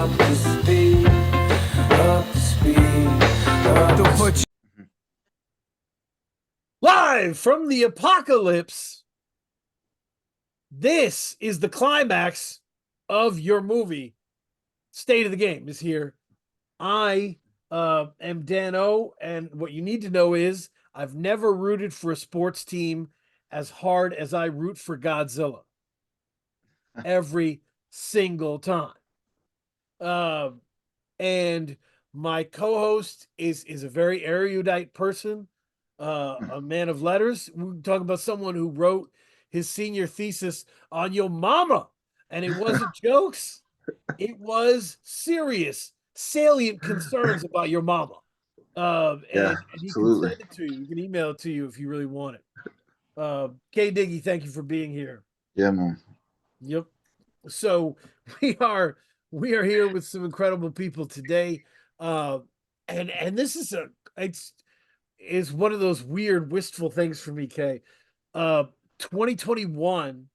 up to speed, up to speed, up to speed. Live from the apocalypse, this is the climax of your movie. State of the Game is here. I am Dan O, and what you need to know is I've never rooted for a sports team as hard as I root for Godzilla. Every single time. And my co-host is a very erudite person, a man of letters. We're talking about someone who wrote his senior thesis on your mama, and it wasn't jokes. It was serious, salient concerns about your mama. And he can absolutely. send it to you. You can email it to you if you really want it. K Diggy, thank you for being here. Yeah, man. Yep. So we are here with some incredible people today. And this is one of those weird wistful things for me, Kay. 2021,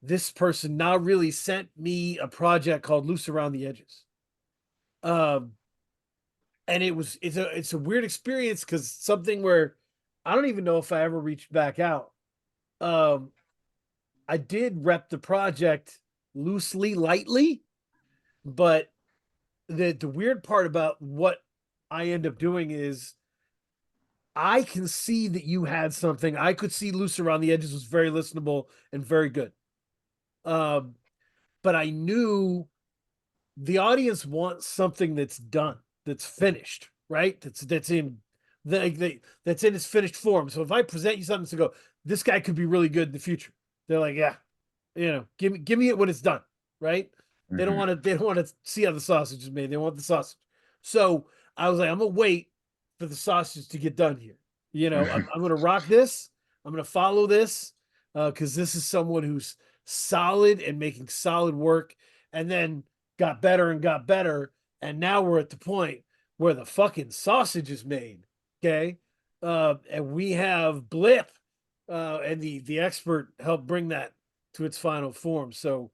this person NAHreally sent me a project called Loose Around the Edges. And it's a weird experience because something where I don't even know if I ever reached back out. I did rep the project loosely, lightly, but the weird part about what I end up doing is I can see that you had something. I could see Loose Around the Edges was very listenable and very good. But I knew the audience wants something that's done, that's finished, right? That's in that's in its finished form. So if I present you something to go, this guy could be really good in the future, they're like, yeah, give me it when it's done, right? They don't want to see how the sausage is made. They want the sausage. So I was like, I'm gonna wait for the sausage to get done here. I'm gonna rock this. I'm gonna follow this because this is someone who's solid and making solid work, and then got better and got better, and now we're at the point where the fucking sausage is made. Okay, and we have Blip, and the expert helped bring that to its final form. So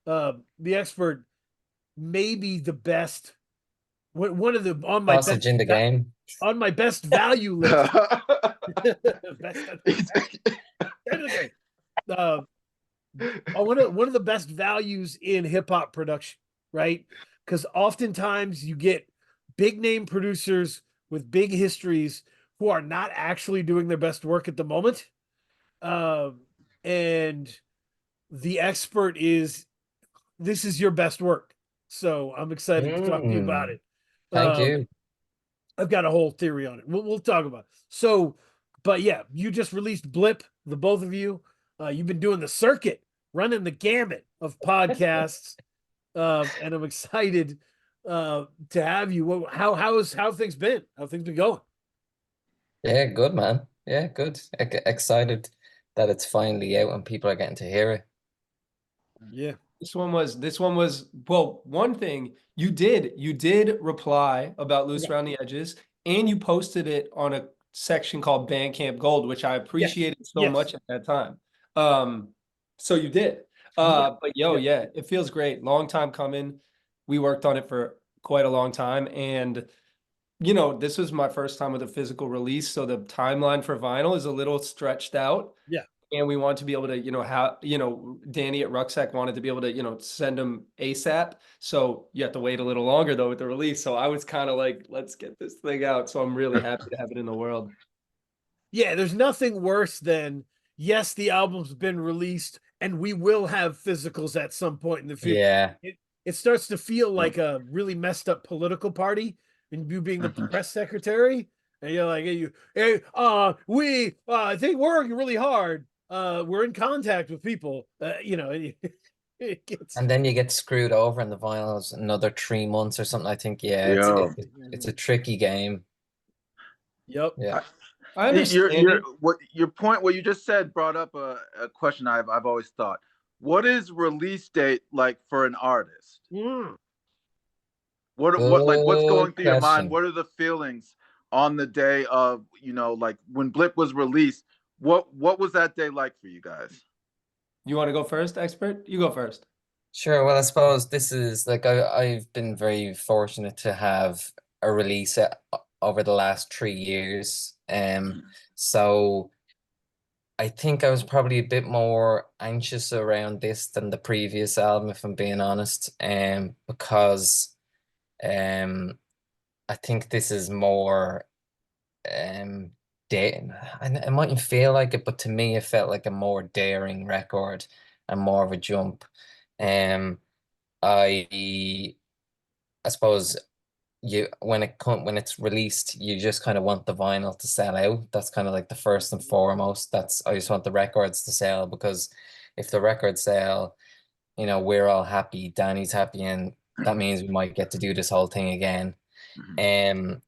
the expert may be the best, one of the on my sausage best in the game. on my best value list. One of the best values in hip hop production, right? Because oftentimes you get big name producers with big histories who are not actually doing their best work at the moment. And the expert this is your best work. So I'm excited to talk to you about it. Thank you. I've got a whole theory on it. We'll talk about it. So, but yeah, you just released Blip, the both of you. You've been doing the circuit, running the gamut of podcasts, and I'm excited to have you. How things been? How things been going? Yeah, good, man. Yeah, good. Excited that it's finally out and people are getting to hear it. Yeah. This one was well, one thing you did reply about Loose Around the Edges, and you posted it on a section called Bandcamp Gold, which I appreciated so much at that time. So you did. But yeah, it feels great. Long time coming. We worked on it for quite a long time, and this was my first time with a physical release, so the timeline for vinyl is a little stretched out. Yeah. And we want to be able to, Danny at Rucksack wanted to be able to, send them ASAP. So you have to wait a little longer though with the release. So I was kind of like, let's get this thing out. So I'm really happy to have it in the world. Yeah, there's nothing worse than, yes, the album's been released and we will have physicals at some point in the future. Yeah. It starts to feel like a really messed up political party, and you being the press secretary, and you're like, I think we're working really hard. We're in contact with people, it gets... And then you get screwed over in the vinyls another 3 months or something. I think, it's a tricky game. Yep. Yeah. I understand. Your point, what you just said, brought up a question I've always thought. What is release date like for an artist? What's going through your mind? What are the feelings on the day of, like when Blip was released? What was that day like for you guys? You want to go first, expert? You go first. Sure. Well, I suppose this is like I've been very fortunate to have a release over the last 3 years. So I think I was probably a bit more anxious around this than the previous album, if I'm being honest. Because um I think this is more um da and it mightn't feel like it, but to me it felt like a more daring record and more of a jump. Um I I suppose when it's released, you just kind of want the vinyl to sell out. That's kind of like the first and foremost. That's I just want the records to sell, because if the records sell, we're all happy, Danny's happy, and that means we might get to do this whole thing again. Mhm. Um,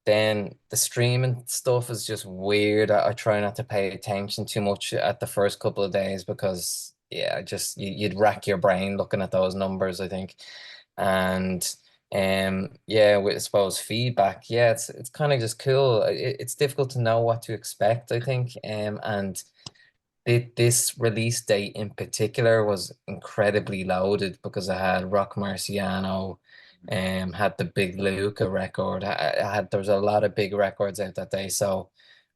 then the streaming stuff is just weird. I try not to pay attention too much at the first couple of days, because yeah, just you'd rack your brain looking at those numbers, I think. And yeah, I suppose feedback, yeah, it's kind of just cool. It's difficult to know what to expect, I think. And this release date in particular was incredibly loaded, because I had Rock Marciano, had the Big Luca record. There was a lot of big records out that day, so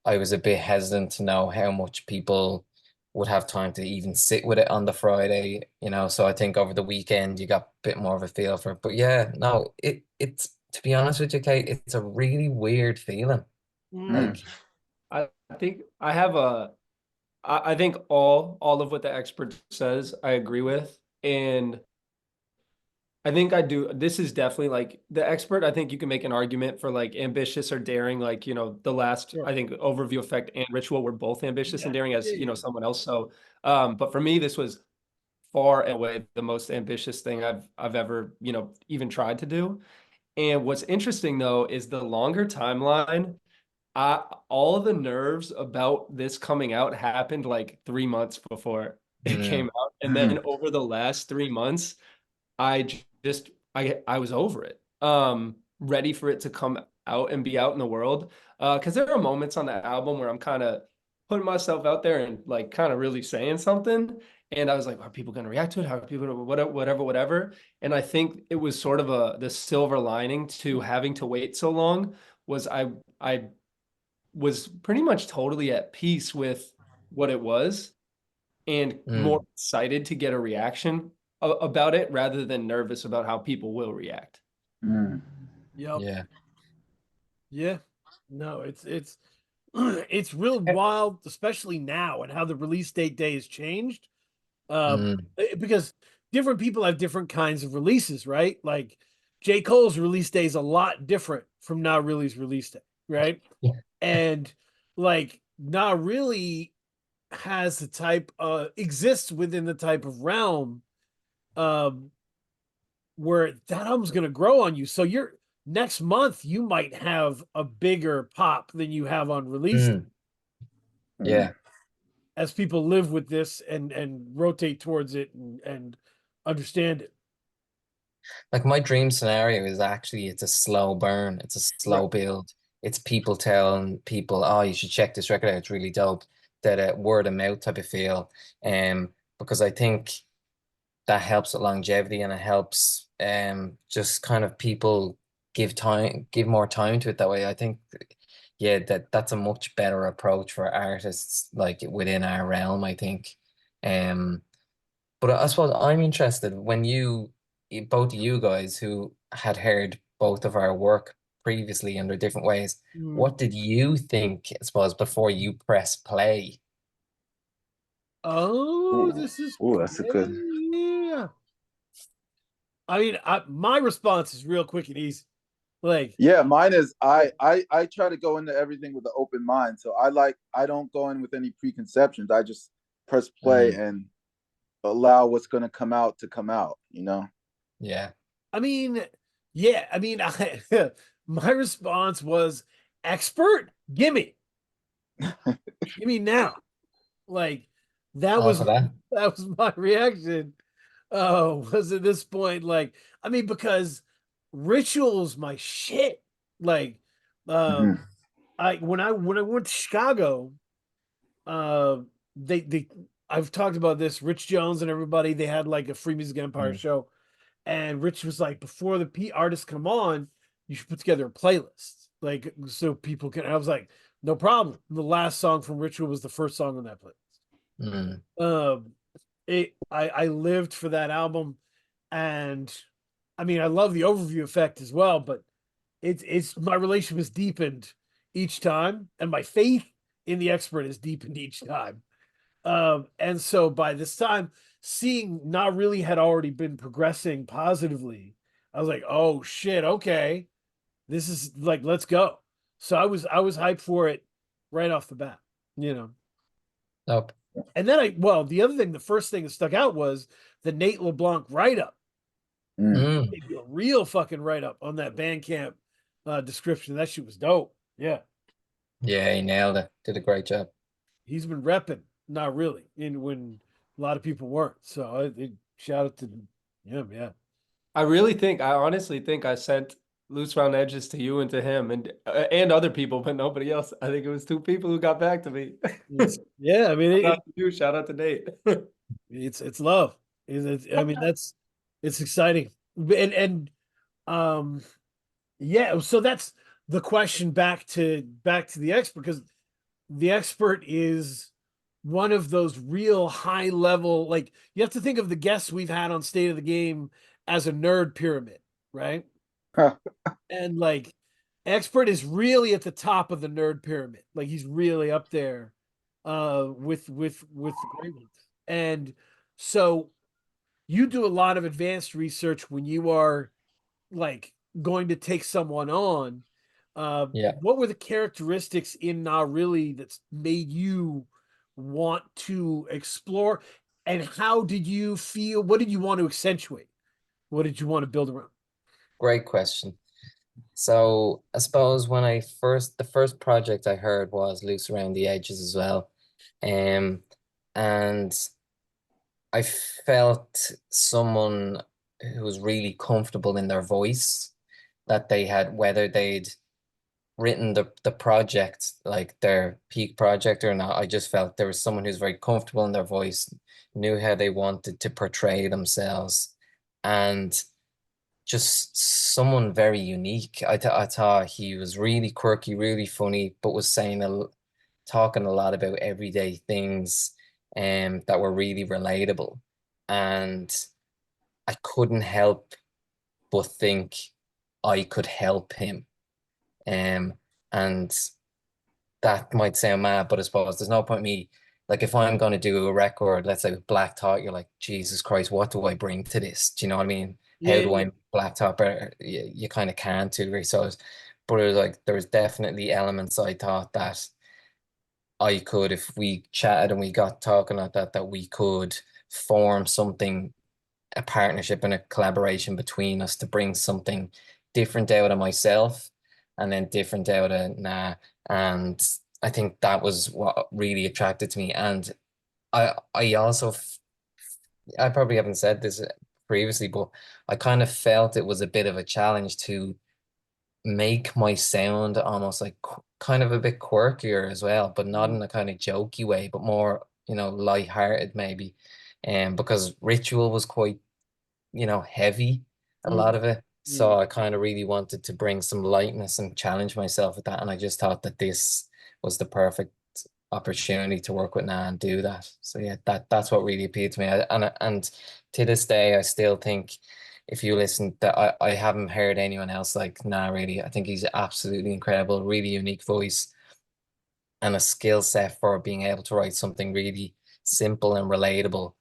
I was a bit hesitant to know how much people would have time to even sit with it on the Friday, So I think over the weekend you got a bit more of a feel for it. But yeah, no, it's to be honest with you, Kate, it's a really weird feeling. Mm. Like, I think I have I think all of what the expert says I agree with. And I think I do. This is definitely like the expert. I think you can make an argument for like ambitious or daring. Like, the last, Sure. I think Overview Effect and Ritual were both ambitious and Yeah. daring as, Yeah, yeah. someone else. So, but for me, this was far and away the most ambitious thing I've ever, even tried to do. And what's interesting though is the longer timeline. All of the nerves about this coming out happened like 3 months before it mm, came out, and then Mm. over the last 3 months, I just I was over it. Ready for it to come out and be out in the world. Because there are moments on the album where I'm kind of putting myself out there and like kind of really saying something. And I was like, are people going to react to it? How are people gonna, whatever. And I think it was sort of the silver lining to having to wait so long was I was pretty much totally at peace with what it was and more mm, excited to get a reaction about it rather than nervous about how people will react. Mm. Yep. yeah. Yeah. No, it's it's real wild, especially now and how the release day has changed. Mm, Because different people have different kinds of releases, right? Like J. Cole's release day is a lot different from NAHreally's release day, right? yeah. And like NAHreally has the type exists within the type of realm um where that album's gonna grow on you. So you're next month you might have a bigger pop than you have on release day, Mm, Mm. yeah. as people live with this and rotate towards it and understand it. Like my dream scenario is actually it's a slow burn, it's a Right. slow build. It's people telling people, oh, you should check this record out, it's really dope. That word of mouth type of feel. Because I think that helps with longevity, and it helps just kind of people give more time to it that way. I think yeah, that's a much better approach for artists like within our realm, I think. Um but I suppose I'm interested when both of you guys who had heard both of our work previously under different ways, Mm. what did you think, I suppose, before you press play? Oh, Ooh. this is Ooh, that's a good. yeah. I mean, my response is real quick and easy. Like, Yeah, mine is I try to go into everything with an open mind. So I don't go in with any preconceptions. I just press play Mm, and allow what's gonna come out to come out, you know? yeah. I mean, yeah, I mean, my response was expert, gimme now. Like that All was for that. that was my reaction. Was at this point like I mean because rituals my shit. Like Mhm. I when I went to Chicago, uh they I've talked about this. Rich Jones and everybody, they had like a Free Music Empire Mm. show, and Rich was like, before the artists come on, you should put together a playlist, like so people can. I was like, no problem. The last song from Ritual was the first song on that playlist. Mm. I lived for that album, and I mean I love the overview effect as well, but it's my relationship has deepened each time, and my faith in the expert is deepened each time. And so by this time, seeing Not Really had already been progressing positively, I was like, oh shit, okay, this is like, let's go. So I was hyped for it right off the bat, you know. Nope. And then the other thing, the first thing that stuck out was the Nate LeBlanc write up. Mm. They do a real fucking write up on that Bandcamp description. That shit was dope. Yeah, Yeah, he nailed it. Did a great job. he's been repping Not Really, in when a lot of people weren't. So shout out to him. Yeah. I honestly think I sent Loose Round Edges to you and to him and other people, but nobody else. I think it was 2 people who got back to me. Yeah, I mean, Shout out to you. Shout out to Nate. it's love. I mean, it's exciting. And yeah, so that's the question back to the expert, because the expert is one of those real high level, like you have to think of the guests we've had on State of the Game as a nerd pyramid, right? And like expert is really at the top of the nerd pyramid. Like he's really up there with the great ones. And so you do a lot of advanced research when you are like going to take someone on. Yeah. What were the characteristics in Not Really that's made you want to explore, and how did you feel? What did you want to accentuate? What did you want to build around? Great question. So I suppose when the first project I heard was Loose Around the Edges as well. And I felt someone who was really comfortable in their voice, that they had, whether they'd written the project, like their peak project or not, I just felt there was someone who's very comfortable in their voice, knew how they wanted to portray themselves, and just someone very unique. I thought he was really quirky, really funny, but was talking a lot about everyday things that were really relatable. And I couldn't help but think I could help him. And that might sound mad, but I suppose there's no point me, like if I'm going to do a record, let's say with Black Thought, you're like, Jesus Christ, what do I bring to this? Do you know what I mean? How Yeah, do I make Black Thought better? You kind of can't to degree. But it was like, there was definitely elements I thought that I could, if we chatted and we got talking like that we could form something, a partnership and a collaboration between us to bring something different out of myself and then different out of Nah. And I think that was what really attracted to me. And I also, I probably haven't said this previously, but I kind of felt it was a bit of a challenge to make my sound almost like kind of a bit quirkier as well, but not in a kind of jokey way, but more, light-hearted maybe. And because Ritual was quite, heavy, a lot of it. So I kind of really wanted to bring some lightness and challenge myself with that. And I just thought that this was the perfect opportunity to work with Nah and do that. So yeah, that's what really appealed to me. And to this day, I still think if you listen, that I haven't heard anyone else like Nah really. I think he's absolutely incredible, really unique voice and a skill set for being able to write something really simple and relatable.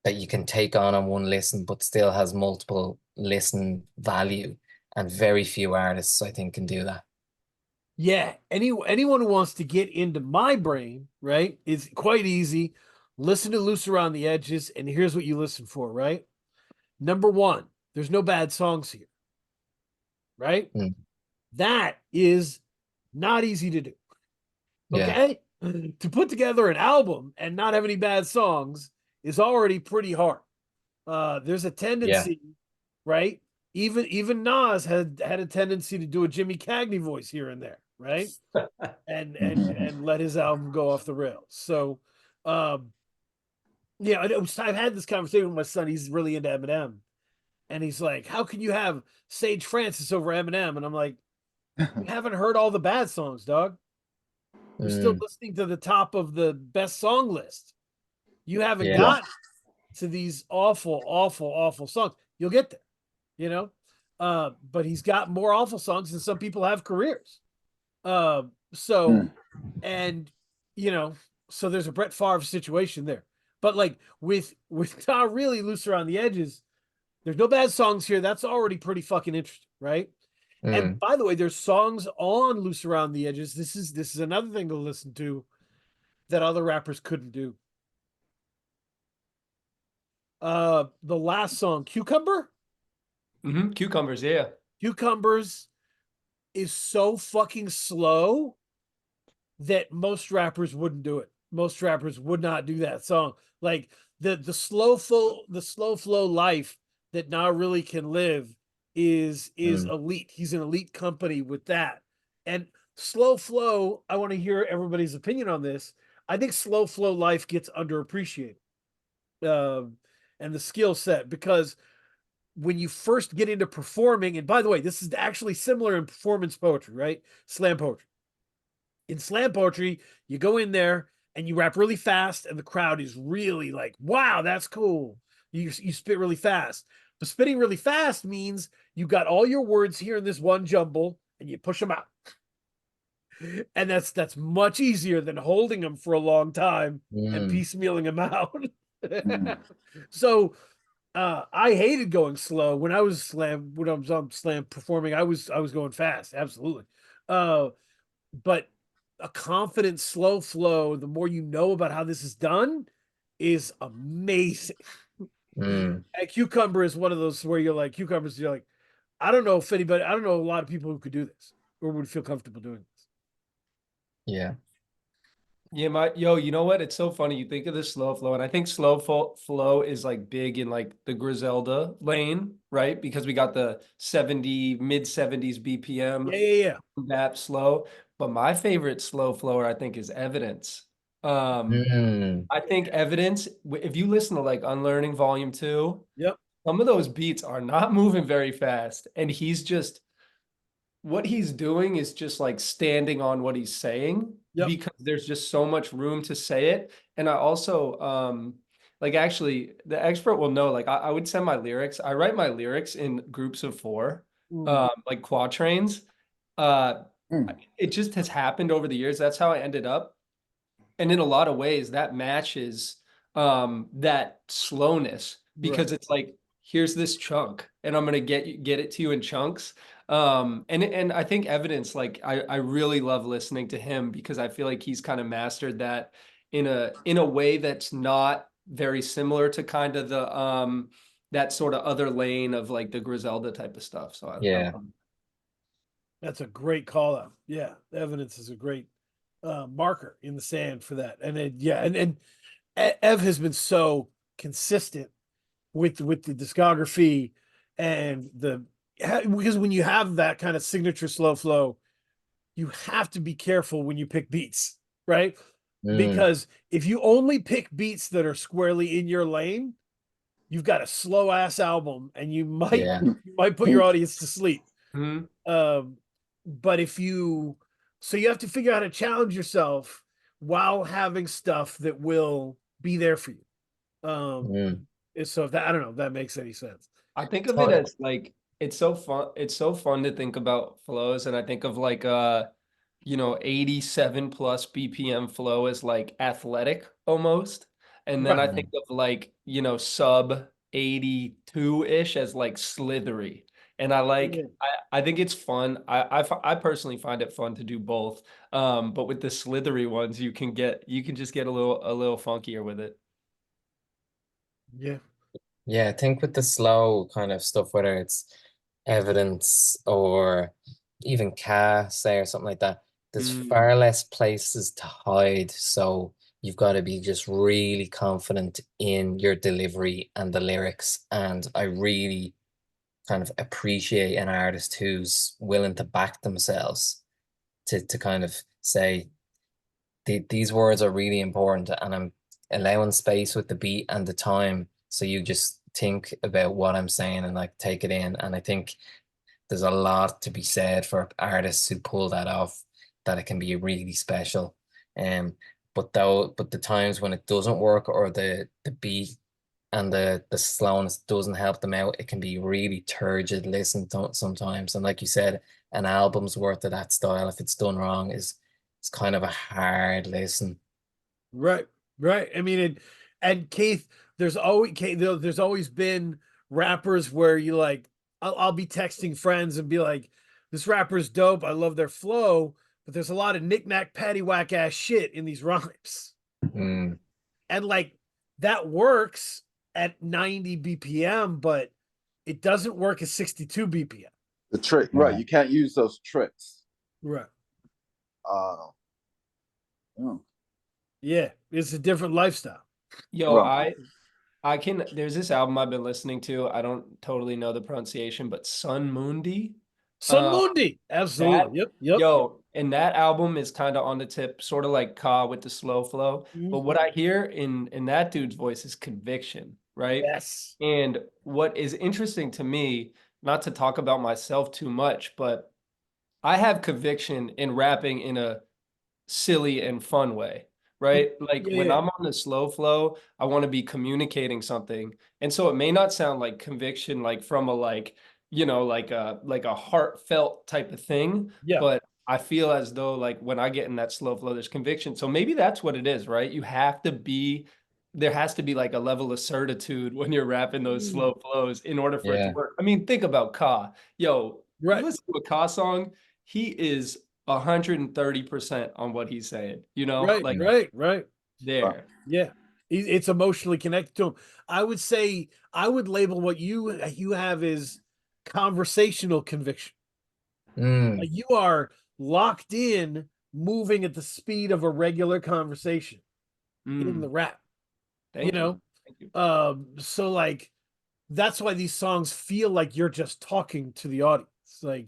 That you can take on one listen, but still has multiple listen value. And very few artists, I think, can do that. Yeah, anyone who wants to get into my brain, right, is quite easy. Listen to Loose Around the Edges, and here's what you listen for, right? Number one, there's no bad songs here, right? Mm. That is not easy to do. Yeah. Okay? To put together an album and not have any bad songs is already pretty hard. There's a tendency, right? Even Nas had a tendency to do a Jimmy Cagney voice here and there, right? and let his album go off the rails. So Yeah, I've had this conversation with my son. He's really into Eminem, and he's like, "How can you have Sage Francis over Eminem?" And I'm like, "You haven't heard all the bad songs, dog. You're still Mm, listening to the top of the best song list. You haven't yeah. got to these awful, awful, awful songs. You'll get there, you know." But he's got more awful songs than some people have careers. So, and you know, so there's a Brett Favre situation there. But like with Not Really Loose Around the Edges, there's no bad songs here. That's already pretty fucking interesting, right? And Mm, by the way, there's songs on Loose Around the Edges. This is another thing to listen to that other rappers couldn't do. The last song, Cucumber. Cucumbers, yeah. Cucumbers is so fucking slow that most rappers wouldn't do it. Most rappers would not do that song. Like the slow flow life that Now Really can live is mm, elite. He's an elite company with that. And slow flow, I want to hear everybody's opinion on this. I think slow flow life gets underappreciated. And the skill set, because when you first get into performing, and by the way, this is actually similar in performance poetry, right? Slam poetry. In slam poetry, you go in there and you rap really fast, and the crowd is really like, wow, that's cool. You spit really fast. But spitting really fast means you got all your words here in this one jumble and you push them out. And that's much easier than holding them for a long time and mm, piecemealing them out. So I hated going slow when I was on slam performing. I was going fast, absolutely. But a confident slow flow, the more you know about how this is done, is amazing. mm, And Cucumber is one of those where you're like, I don't know if anybody, I don't know a lot of people who could do this or would feel comfortable doing this. yeah. Yeah, you know what? It's so funny. You think of the slow flow, and I think flow is like big in like the Griselda lane, right? Because we got the 70, mid 70s Yeah, BPM, yeah, yeah. that slow. But my favorite slow flower, I think, is Evidence. Mm, I think Evidence, if you listen to like Unlearning Volume 2, Yep, some of those beats are not moving very fast. And he's just what he's doing is just like standing on what he's saying yep. because there's just so much room to say it. And I also like actually the expert will know, like I would send my lyrics. I write my lyrics in groups of four, Mm, like quatrains. Uh it just has happened over the years. That's how I ended up. And in a lot of ways, that matches that slowness right. because it's like, here's this chunk, and I'm gonna get it to you in chunks. And I think Evidence, like I really love listening to him because I feel like he's kind of mastered that in a way that's not very similar to kind of the that sort of other lane of like the Griselda type of stuff. So I yeah. love That's a great call out. Yeah, Evidence is a great marker in the sand for that. And then yeah, and Ev has been so consistent with the discography and the because when you have that kind of signature slow flow, you have to be careful when you pick beats, right? Mm, Because if you only pick beats that are squarely in your lane, you've got a slow ass album and yeah. you might put your audience to sleep. Mhm. Um, but if you so you have to figure out how to challenge yourself while having stuff that will be there for you. Mm. So if that I don't know if that makes any sense. I think of it Totally. as like it's so fun. It's so fun to think about flows, and I think of like 87 plus BPM flow as like athletic almost. And then Right. I think Mm, of like, sub 82-ish as like slithery. And Yeah. I think it's fun. I personally find it fun to do both. But with the slithery ones, you can just get a little funkier with it. Yeah. yeah, I think with the slow kind of stuff, whether it's evidence or even say or something like that, there's Mm, far less places to hide. So you've got to be just really confident in your delivery and the lyrics. And I really kind of appreciate an artist who's willing to back themselves to kind of say these words are really important and I'm allowing space with the beat and the time, so you just think about what I'm saying and like take it in. And I think there's a lot to be said for artists who pull that off, that it can be really special. But the times when it doesn't work, or the beat and the slowness doesn't help them out, it can be really turgid listen to sometimes. And like you said, an album's worth of that style, if it's done wrong, is it's kind of a hard listen. Right, right. I mean, and Keith, there's always been rappers where you like, I'll be texting friends and be like, this rapper's dope. I love their flow, but there's a lot of knick-knack, paddywhack ass shit in these rhymes. Mm, And like that works at 90 BPM, but it doesn't work at 62 BPM. The trick, right? You can't use those tricks. Right. Yeah. Yeah, it's a different lifestyle. Yo, Right. I can, there's this album I've been listening to. I don't totally know the pronunciation, but Sun Mundi. Sun Mundi. Absolutely. That, Yep. yo, and that album is kind of on the tip, sort of like Ka with the slow flow. But what I hear in that dude's voice is conviction, right? Yes. And what is interesting to me, not to talk about myself too much, but I have conviction in rapping in a silly and fun way, right? Like when Yeah. I'm on the slow flow, I want to be communicating something. And so it may not sound like conviction, like from a like, you know, like a heartfelt type of thing. Yeah. But I feel as though like when I get in that slow flow, there's conviction. So maybe that's what it is, right? You have to be, there has to be like a level of certitude when you're rapping those slow flows in order for it to yeah. work. I mean, think about Ka. Yo, Right. you listen to a Ka song, he is 130% on what he's saying, you know, Right, like right. there. Yeah. It's emotionally connected to him. I would say I would label what you have is conversational conviction. Like you are locked in, moving at the speed of a regular conversation in the rap. Thank you. Thank you. So like that's why these songs feel like you're just talking to the audience. Like,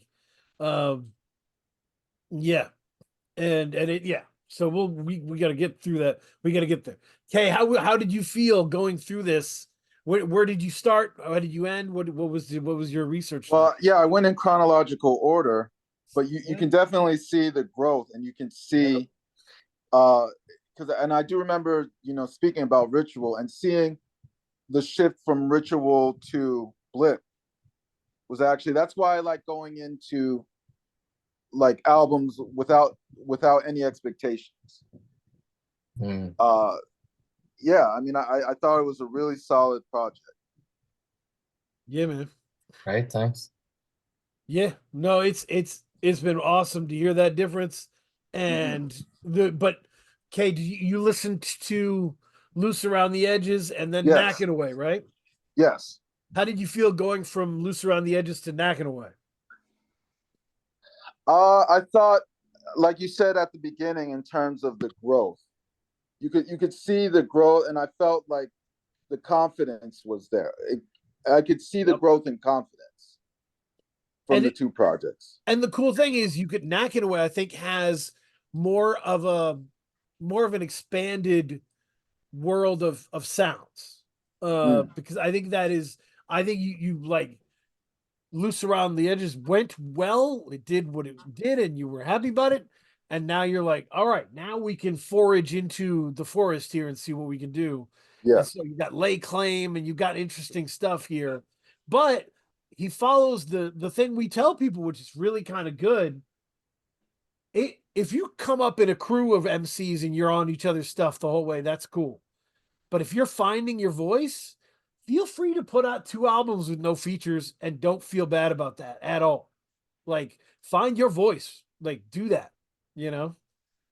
yeah. And it, yeah. So we got to get through that. We got to get there. Okay, how did you feel going through this? Where did you start? How did you end? What was your research? Well, yeah, I went in chronological order, but you can definitely see the growth, and you can see and I do remember, you know, speaking about Ritual and seeing the shift from Ritual to Blip was actually, that's why I like going into like albums without any expectations. Yeah, I mean, I thought it was a really solid project. Yeah, man. Right, thanks. Yeah, no, it's been awesome to hear that difference. And but Kay, did you listened to Loose Around the Edges and then Yes. Hackinway, right? Yes. How did you feel going from Loose Around the Edges to Hackinway? I thought, like you said at the beginning, in terms of the growth, you could see the growth, and I felt like the confidence was there. I could see the growth and confidence from the two projects. And the cool thing is, you could Hackinway, I think, has more of an expanded world of sounds. Because I think you like Loose Around the Edges went well. It did what it did, and you were happy about it. And now you're like, all right, now we can forage into the forest here and see what we can do. Yeah. And so you got Lay Claim, and you got interesting stuff here. But he follows the thing we tell people, which is really kind of good. If you come up in a crew of MCs and you're on each other's stuff the whole way, that's cool. But if you're finding your voice, feel free to put out 2 albums with no features and don't feel bad about that at all. Like, find your voice, like do that, you know?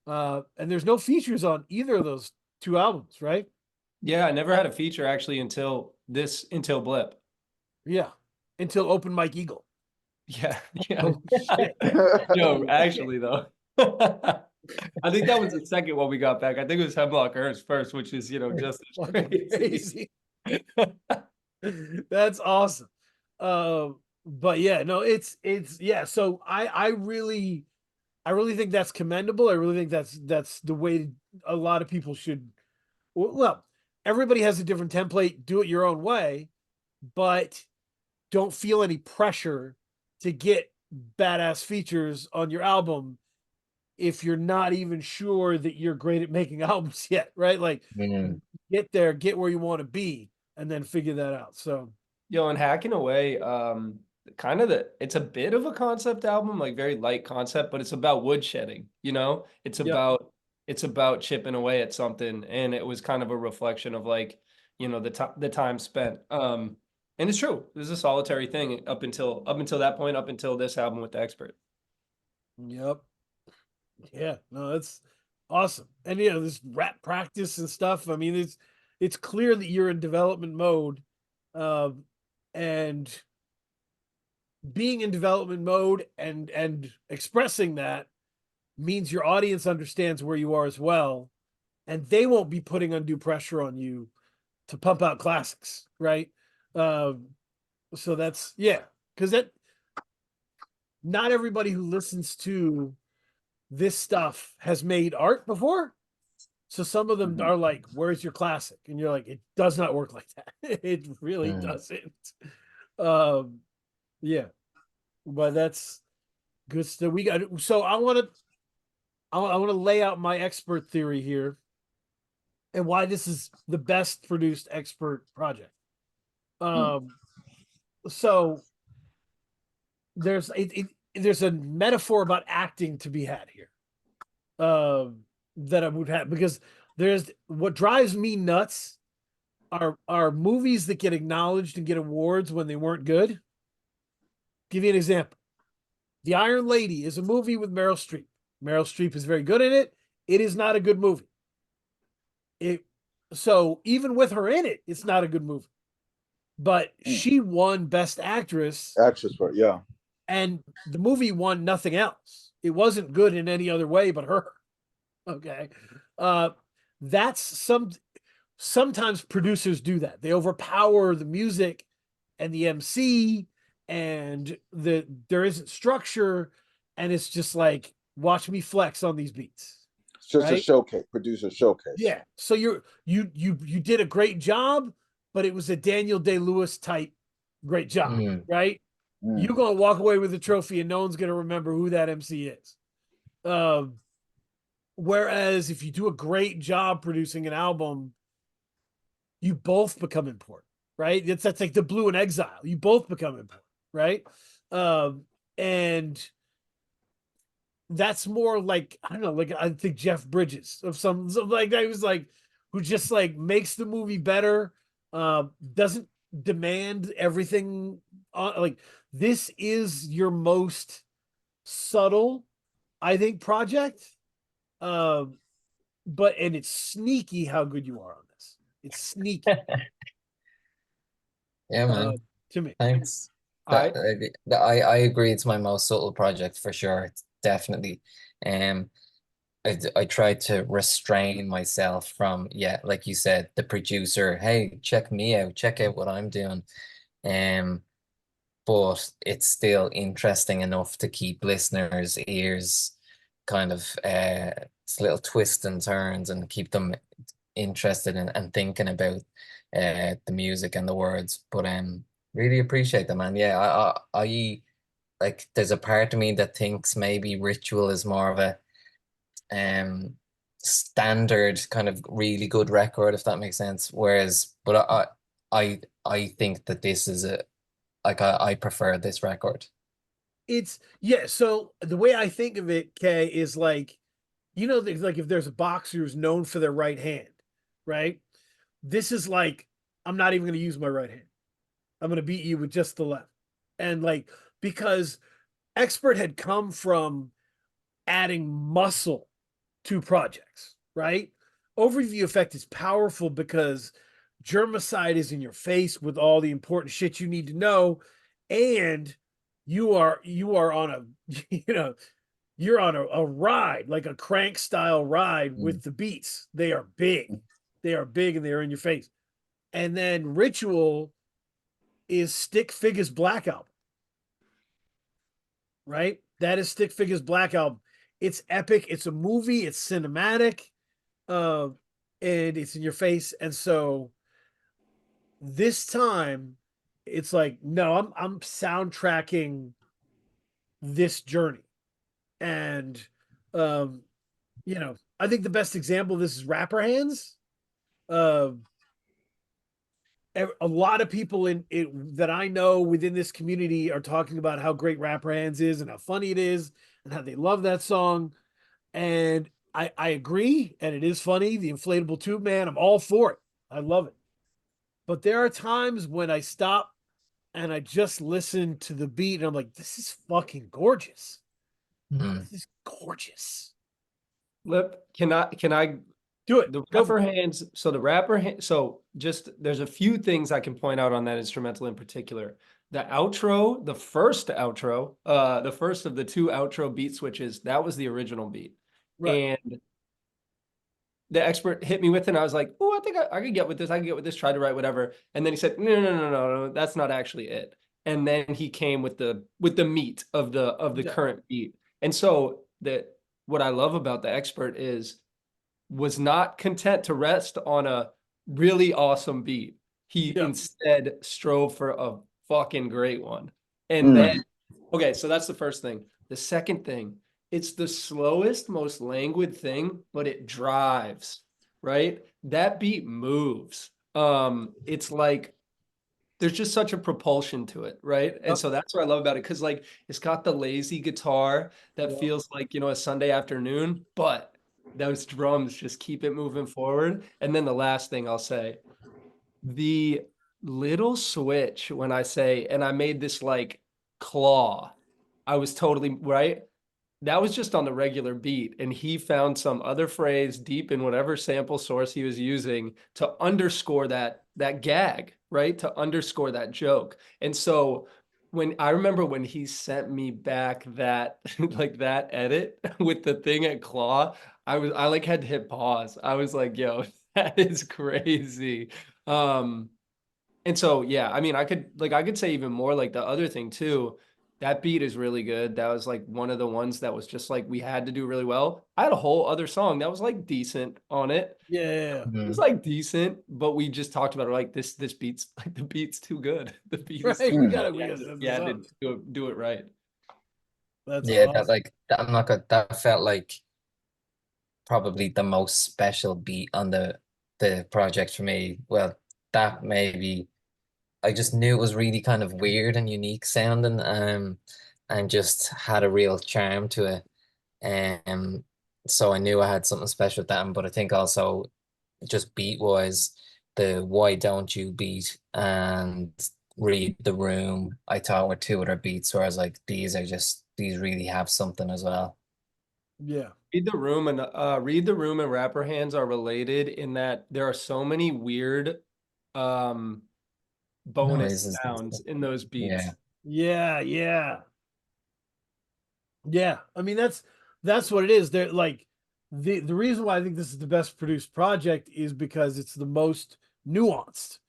And there's no features on either of those 2 albums, right? Yeah, I never had a feature actually until Blip. Yeah. Until Open Mike Eagle. Yeah. Oh, shit. Yo, actually though. I think that was the second one we got back. I think it was Hemlock Earth first, which is, you know, just as crazy. That's awesome. But yeah, no, it's yeah. So I really think that's commendable. I really think that's the way a lot of people should well, everybody has a different template. Do it your own way, but don't feel any pressure to get badass features on your album if you're not even sure that you're great at making albums yet, right? Like, Mm. get there, get where you want to be, and then figure that out. So, Yo, and Hacking Away, kind of it's a bit of a concept album, like very light concept, but it's about woodshedding, you know? yep. It's about chipping away at something, and it was kind of a reflection of like, you know, the time spent. And it's true. This is a solitary thing up until that point, up until this album with the expert. Yep. Yeah, no, that's awesome. And this rap practice and stuff. I mean, it's clear that you're in development mode. And being in development mode and expressing that means your audience understands where you are as well, and they won't be putting undue pressure on you to pump out classics, right? So that's because that not everybody who listens to this stuff has made art before. So some of them are like, "Where's your classic?" And you're like, "It does not work like that. It really doesn't." Yeah, but that's good stuff. We got so I want to lay out my expert theory here and why this is the best produced expert project. So there's there's a metaphor about acting to be had here. That I would have, because there's what drives me nuts are movies that get acknowledged and get awards when they weren't good. Give you an example. The Iron Lady is a movie with Meryl Streep. Meryl Streep is very good in it. It is not a good movie. So even with her in it, it's not a good movie. But she won Best Actress. Actress for yeah. And the movie won nothing else. It wasn't good in any other way but her. Okay. That's sometimes producers do that. They overpower the music and the MC, and there isn't structure, and it's just like, watch me flex on these beats. It's just right? a showcase, producer showcase. Yeah. So you did a great job, but it was a Daniel Day-Lewis type great job, right? You're gonna walk away with a trophy and no one's gonna remember who that MC is. Whereas if you do a great job producing an album, you both become important, right? That's like the Blue in Exile. You both become important, right? And that's more like, I don't know, like I think Jeff Bridges of some like that, was like, who just like makes the movie better, doesn't demand everything. Like, this is your most subtle, I think, project. But and it's sneaky how good you are on this. It's sneaky. Yeah, man. To me. Thanks. I I agree. It's my most subtle project for sure. It's definitely. I tried to restrain myself from, yeah, like you said, the producer, hey, check me out, check out what I'm doing. But it's still interesting enough to keep listeners' ears kind of little twists and turns and keep them interested in and thinking about the music and the words. But really appreciate them, man. Yeah, I like, there's a part of me that thinks maybe Ritual is more of a standard kind of really good record, if that makes sense. Whereas, but I think that this is I prefer this record. It's so the way I think of it, Kay, is like, like if there's a boxer who's known for their right hand, right? This is like, I'm not even going to use my right hand. I'm going to beat you with just the left. And like, because Expert had come from adding muscle to projects, right? Overview Effect is powerful because Germicide is in your face with all the important shit you need to know, and you are on a you're on a ride, like a crank style ride with the beats. They are big and they're in your face. And then Ritual is Stick Figure's Black Album, right? That is Stick Figure's Black Album. It's epic. It's a movie. It's cinematic. and it's in your face. And so this time it's like, no, I'm soundtracking this journey. And you know, I think the best example of this is Rapper Hands. Um a lot of people in it that I know within this community are talking about how great Rapper Hands is and how funny it is and how they love that song. And I agree, and it is funny. The inflatable tube man, I'm all for it. I love it. But there are times when I stop and I just listen to the beat and I'm like, this is fucking gorgeous. Mm. This is gorgeous. Lip, can I Do it. the Go for rapper it. hands, so the rapper hand, so just there's a few things I can point out on that instrumental in particular. The outro, the first outro, the first of the two outro beat switches, that was the original beat. Right. And the expert hit me with it, and I was like, oh, I think I could get with this. I can get with this, try to write whatever. And then he said, no, that's not actually it. And then he came with the meat of the Yeah. current beat. And so what I love about the expert is was not content to rest on a really awesome beat. He Yeah. instead strove for a fucking great one. And Mm. then, okay, so that's the first thing. The second thing, it's the slowest, most languid thing, but it drives, right? That beat moves. It's like there's just such a propulsion to it, right? And Yep. so that's what I love about it, because like it's got the lazy guitar that Yep. feels like, you know, a Sunday afternoon, but those drums just keep it moving forward. And then the last thing I'll say, the little switch when I say, and I made this like claw, I was totally right. That was just on the regular beat, and he found some other phrase deep in whatever sample source he was using to underscore that gag, right? To underscore that joke. And so when I remember when he sent me back that like that edit with the thing at claw, I like had to hit pause. I was like, yo, that is crazy. Um and so yeah, I mean, I could say even more. Like the other thing too, that beat is really good. That was like one of the ones that was just like we had to do really well. I had a whole other song that was like decent on it. Yeah. It was Mm. like decent, but we just talked about it like this beat's like the beat's too good. The beat is Right. too We Mm. good. gotta set You this had up. to do it right. That's Yeah, that awesome. like that, I'm not gonna, that felt like probably the most special beat on the project for me. Well, that maybe I just knew it was really kind of weird and unique sounding, and just had a real charm to it. So I knew I had something special with that, but I think also just beat wise, the Why Don't You beat and Read the Room, I thought were two other beats where I was like, these really have something as well. Yeah. Read the Room and Rapper Hands are related in that there are so many weird um bonus Noises and sounds stuff. in those Yeah. beats. Yeah. Yeah. Yeah. I mean, that's what it is. They're like the reason why I think this is the best produced project is because it's the most nuanced.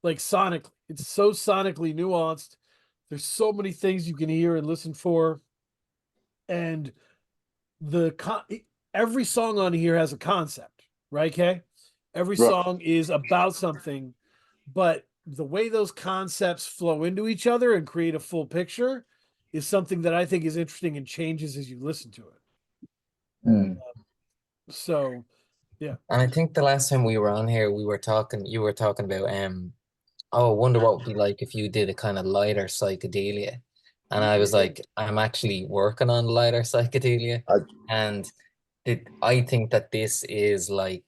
Like sonically. It's so sonically nuanced. There's so many things you can hear and listen for. And every song on here has a concept, right? Okay. Every Right. song is about something, but the way those concepts flow into each other and create a full picture is something that I think is interesting and changes as you listen to it. Mm. So, yeah. And I think the last time we were on here, you were talking about oh, I wonder what would be like if you did a kind of lighter psychedelia. And I was like, I'm actually working on lighter psychedelia. I, And I think that this is like,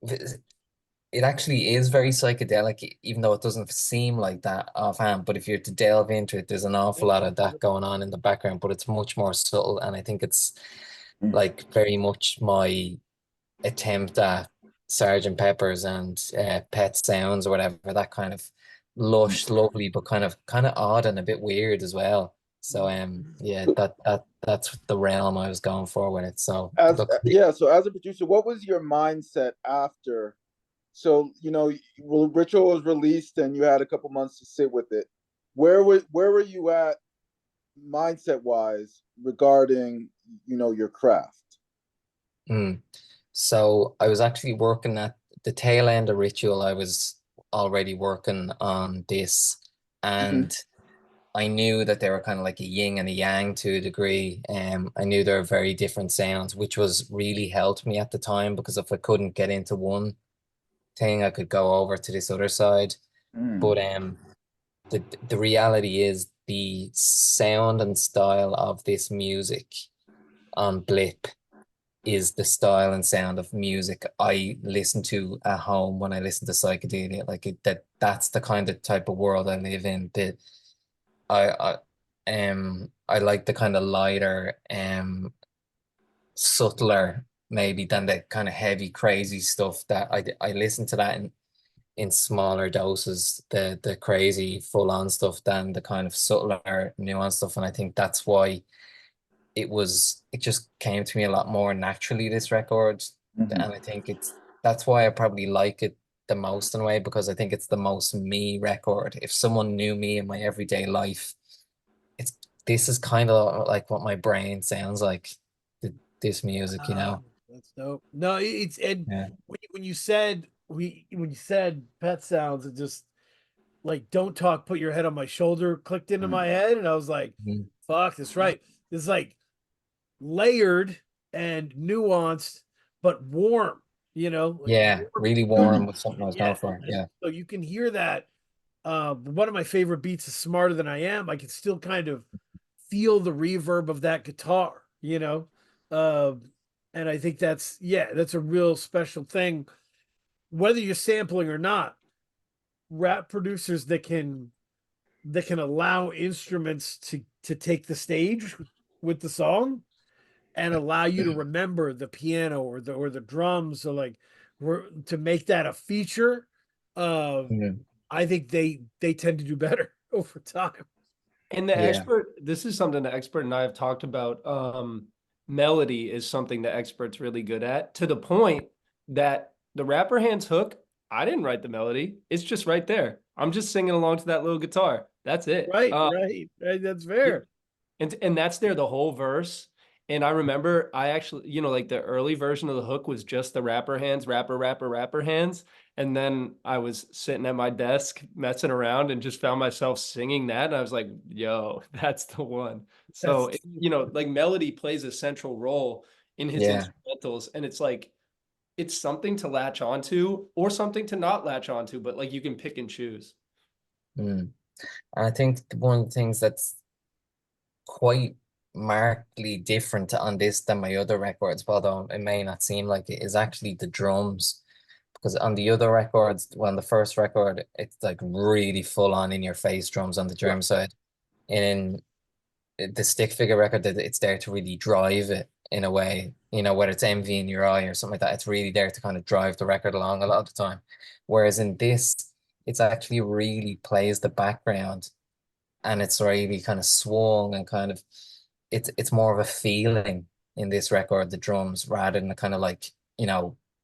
it actually is very psychedelic, even though it doesn't seem like that offhand. But if you're to delve into it, there's an awful lot of that going on in the background, but it's much more subtle. And I think it's Mm. like very much my attempt at Sergeant Pepper's and Pet Sounds or whatever, that kind of lush, lovely, but kind of odd and a bit weird as well. So yeah, that's the realm I was going for with it. So so as a producer, what was your mindset after? So, well, Ritual was released and you had a couple months to sit with it. Where were you at mindset wise regarding, your craft? mm. So I was actually working at the tail end of Ritual. I was already working on this, Mhm. and I knew that they were kind of like a yin and a yang to a degree. I knew they were very different sounds, which was really helped me at the time because if I couldn't get into one thing, I could go over to this other side. Mm. But the reality is the sound and style of this music on Blip is the style and sound of music I listen to at home when I listen to psychedelia. Like that's the kind of type of world I live in. That I like the kind of lighter, subtler maybe than the kind of heavy, crazy stuff that I listen to that in smaller doses, the crazy full on stuff than the kind of subtler nuanced stuff. And I think that's why it just came to me a lot more naturally, this record. Mhm. And I think that's why I probably like it the most in a way, because I think it's the most me record. If someone knew me in my everyday life, it's this is kind of like what my brain sounds like, this music, you Ah, know? that's dope. No, it's and Yeah. when you said pet sounds, it just like don't talk, put your head on my shoulder clicked into Mm. my head, and I was like, Mhm. fuck, that's right. It's like layered and nuanced, but warm, like Yeah, warm. really warm with something I was Yeah. going for. And Yeah. so you can hear that. One of my favorite beats is Smarter Than I Am. I can still kind of feel the reverb of that guitar. Uh, and I think that's a real special thing, whether you're sampling or not. Rap producers that can allow instruments to take the stage with the song and allow you to remember the piano or the drums, or like to make that a feature. Uh, Mhm. I think they tend to do better over time. And the Yeah. expert, this is something the expert and I have talked about. Melody is something the expert's really good at, to the point that the rapper hands hook, I didn't write the melody. It's just right there. I'm just singing along to that little guitar. That's it. Right, right, right. That's fair. And that's there the whole verse. And I remember I actually, like the early version of the hook was just the rapper hands, rapper hands. And then I was sitting at my desk messing around and just found myself singing that. And I was like, yo, that's the one. So, That's like melody plays a central role in his Yeah. instrumentals. And it's like, it's something to latch onto or something to not latch onto, but like you can pick and choose. Mm. And I think one of the things that's quite markedly different on this than my other records, although it may not seem like it, is actually the drums. Because on the other records, well, on the first record, it's like really full on in your face drums on the right. drum side. And in the stick figure record, that it's there to really drive it in a way, whether it's envy in your eye or something like that, it's really there to kind of drive the record along a lot of the time. Whereas in this, it's actually really plays the background, and it's really kind of swung and kind of it's more of a feeling in this record, the drums, rather than a kind of like,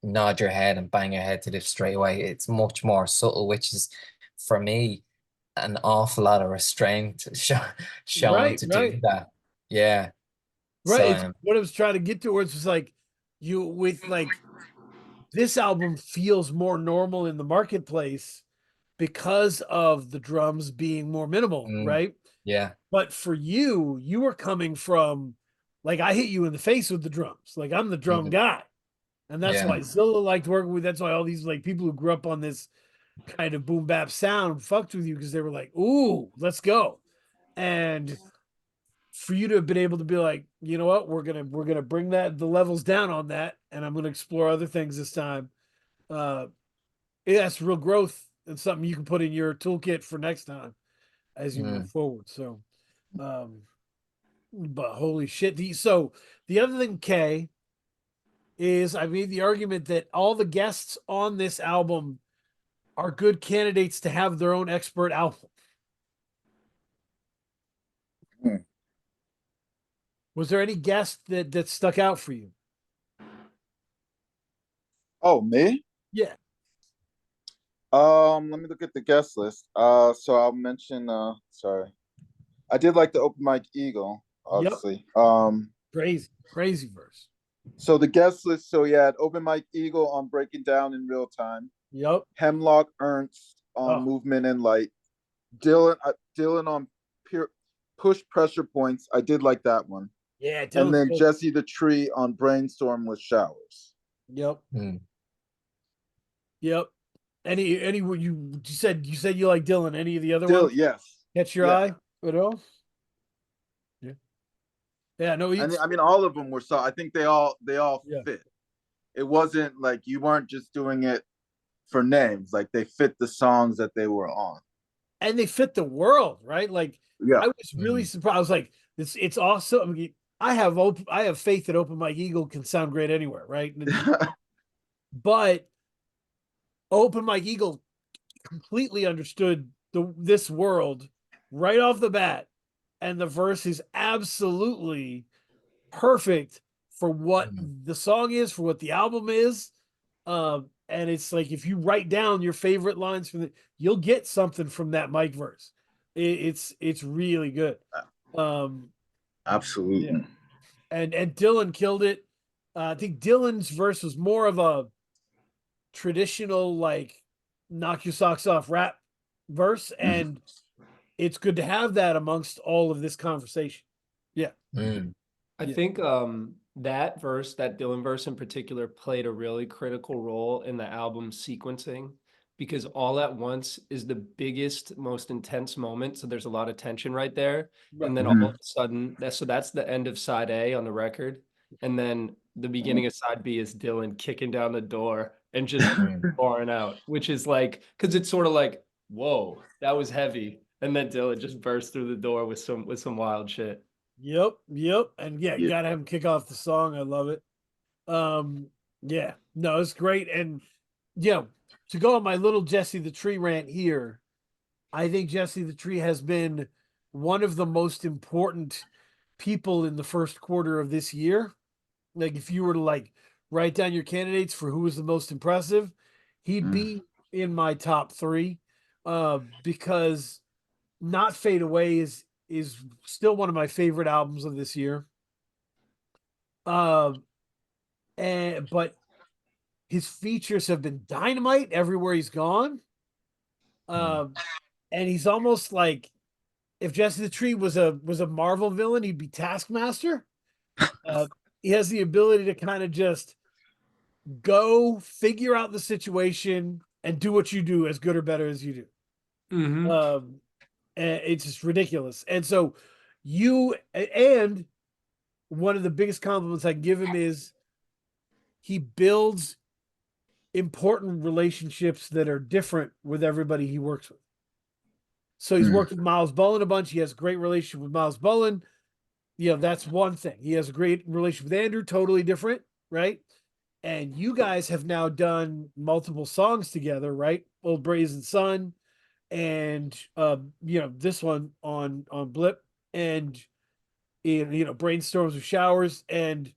nod your head and bang your head to this straight away. It's much more subtle, which is for me an awful lot of restraint shown Right, to do right. that. Yeah. Right. So It's what I was trying to get to, where it's just like you with like this album feels more normal in the marketplace because of the drums being more minimal, mm, right? yeah, But for you, you were coming from like I hit you in the face with the drums. Like I'm the drum mm, guy. And that's yeah, why Zilla liked working with. That's why all these like people who grew up on this kind of boom bap sound fucked with you, because they were like, "Ooh, let's go." And for you to have been able to be like, you know what, we're gonna bring the levels down on that, and I'm gonna explore other things this time. Uh, that's real growth and something you can put in your toolkit for next time as you move mm, forward. So, um, but holy shit! So the other thing, Kay, is I made the argument that all the guests on this album are good candidates to have their own expert album. Mm. Was there any guest that stuck out for you? Oh, me? Yeah. Let me look at the guest list. So I'll mention. Sorry, I did like the open mic Eagle, Yep. obviously. Crazy verse. So the guest list. So you had Open Mike Eagle on Breaking Down in Real Time. Yep. Hemlock Ernst on Oh. Movement and Light. Dylan on Push Pressure Points. I did like that one. Yeah. And then Dylan's good. Jesse the Tree on Brainstorm with Showers. Yep. Mm. Yep. Any you said you like Dylan. Any of the other Dylan, ones yes. catch your Yeah. eye at all? Yeah. Yeah. No. And I mean, all of them were so. I think they all Yeah. fit. It wasn't like you weren't just doing it for names. Like they fit the songs that they were on. And they fit the world, right? Like Yeah. I was really surprised. I was like, it's awesome. I mean, I have faith that Open Mike Eagle can sound great anywhere, right? But Open Mike Eagle completely understood this world right off the bat, and the verse is absolutely perfect for what the song is, for what the album is. And it's like if you write down your favorite lines from you'll get something from that Mike verse. It's really good. Absolutely. Yeah. And Dylan killed it. I think Dylan's verse was more of a traditional like knock your socks off rap verse, and it's good to have that amongst all of this conversation. Yeah. I think that verse, that Dylan verse in particular, played a really critical role in the album sequencing, because All at Once is the biggest, most intense moment. So there's a lot of tension right there. And then all of a sudden, that's the end of side A on the record. And then the beginning of side B is Dylan kicking down the door and just pouring out, which is like, because it's sort of like, whoa, that was heavy. And then Dylan just burst through the door with some wild shit. Yep. And yeah, you gotta have him kick off the song. I love it. Yeah, no, it's great. And to go on my little Jesse the Tree rant here, I think Jesse the Tree has been one of the most important people in the first quarter of this year. Like if you were to like write down your candidates for who was the most impressive, he'd be in my top 3. Because Not Fade Away is still one of my favorite albums of this year. But his features have been dynamite everywhere he's gone. And he's almost like if Jesse the Tree was a Marvel villain, he'd be Taskmaster. He has the ability to kind of just go figure out the situation and do what you do as good or better as you do. And it's just ridiculous. And so and one of the biggest compliments I can give him is he builds important relationships that are different with everybody he works with. So he's worked with Miles Bullen a bunch. He has a great relationship with Miles Bullen. That's one thing. He has a great relationship with Andrew, totally different, right? And you guys have now done multiple songs together, right? Old Brazen Sun and this one on Blip and Brainstorms with Showers, and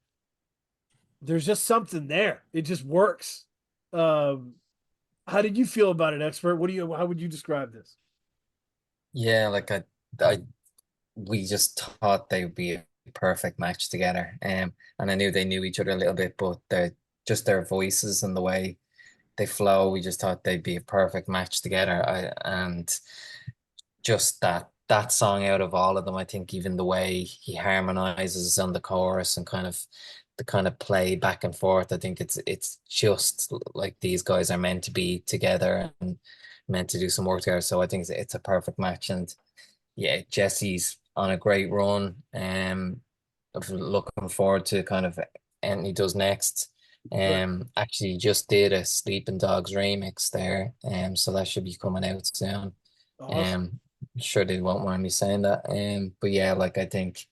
there's just something there. It just works. How did you feel about it, Expert? How would you describe this? Yeah, like we just thought they would be a perfect match together. And I knew they knew each other a little bit, but their voices and the way they flow, we just thought they'd be a perfect match together. And just that song out of all of them, I think even the way he harmonizes on the chorus and the kind of play back and forth, I think it's just like these guys are meant to be together and meant to do some work together. So I think it's a perfect match. And yeah, Jesse's on a great run. Of looking forward to kind of anything he does next. Actually just did a Sleeping Dogs remix there. So that should be coming out soon. Awesome. Sure they won't mind me saying that. But yeah, like I think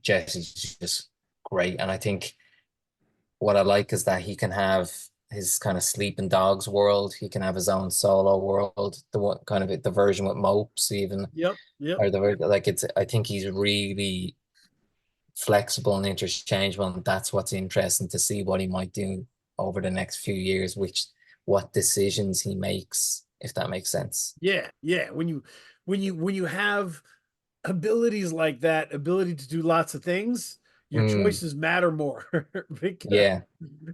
Jesse's just great. And I think what I like is that he can have his kind of Sleeping Dogs world. He can have his own solo world. The one kind of the version with Mopes even. Yep. Or I think he's really flexible and interchangeable, and that's what's interesting to see what he might do over the next few years, what decisions he makes, if that makes sense. Yeah. When you have abilities like that, ability to do lots of things, your Mm. choices matter more. Because Yeah.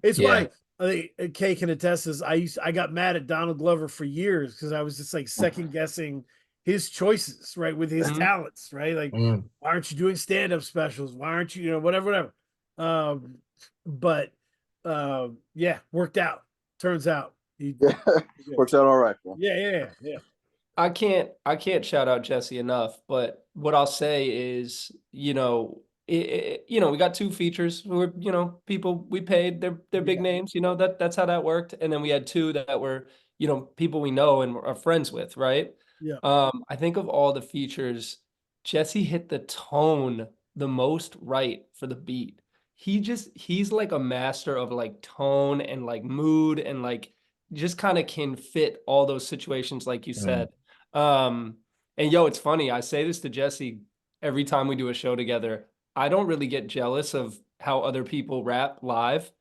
it's Yeah. why I think Kay can attest this. I got mad at Donald Glover for years because I was just like second guessing his choices, right, with his Mhm. talents, right? Like, Mm. why aren't you doing stand-up specials? Why aren't you, whatever. But yeah, worked out. Turns out. Yeah, works out all right, bro. Yeah. I can't shout out Jesse enough, but what I'll say is, we got 2 features. We're, people we paid, they're big Yeah. names, that's how that worked. And then we had 2 that were, people we know and are friends with, right? Yeah. I think of all the features, Jesse hit the tone the most right for the beat. He's like a master of like tone and like mood and like just kind of can fit all those situations like you said. And it's funny. I say this to Jesse every time we do a show together. I don't really get jealous of how other people rap live.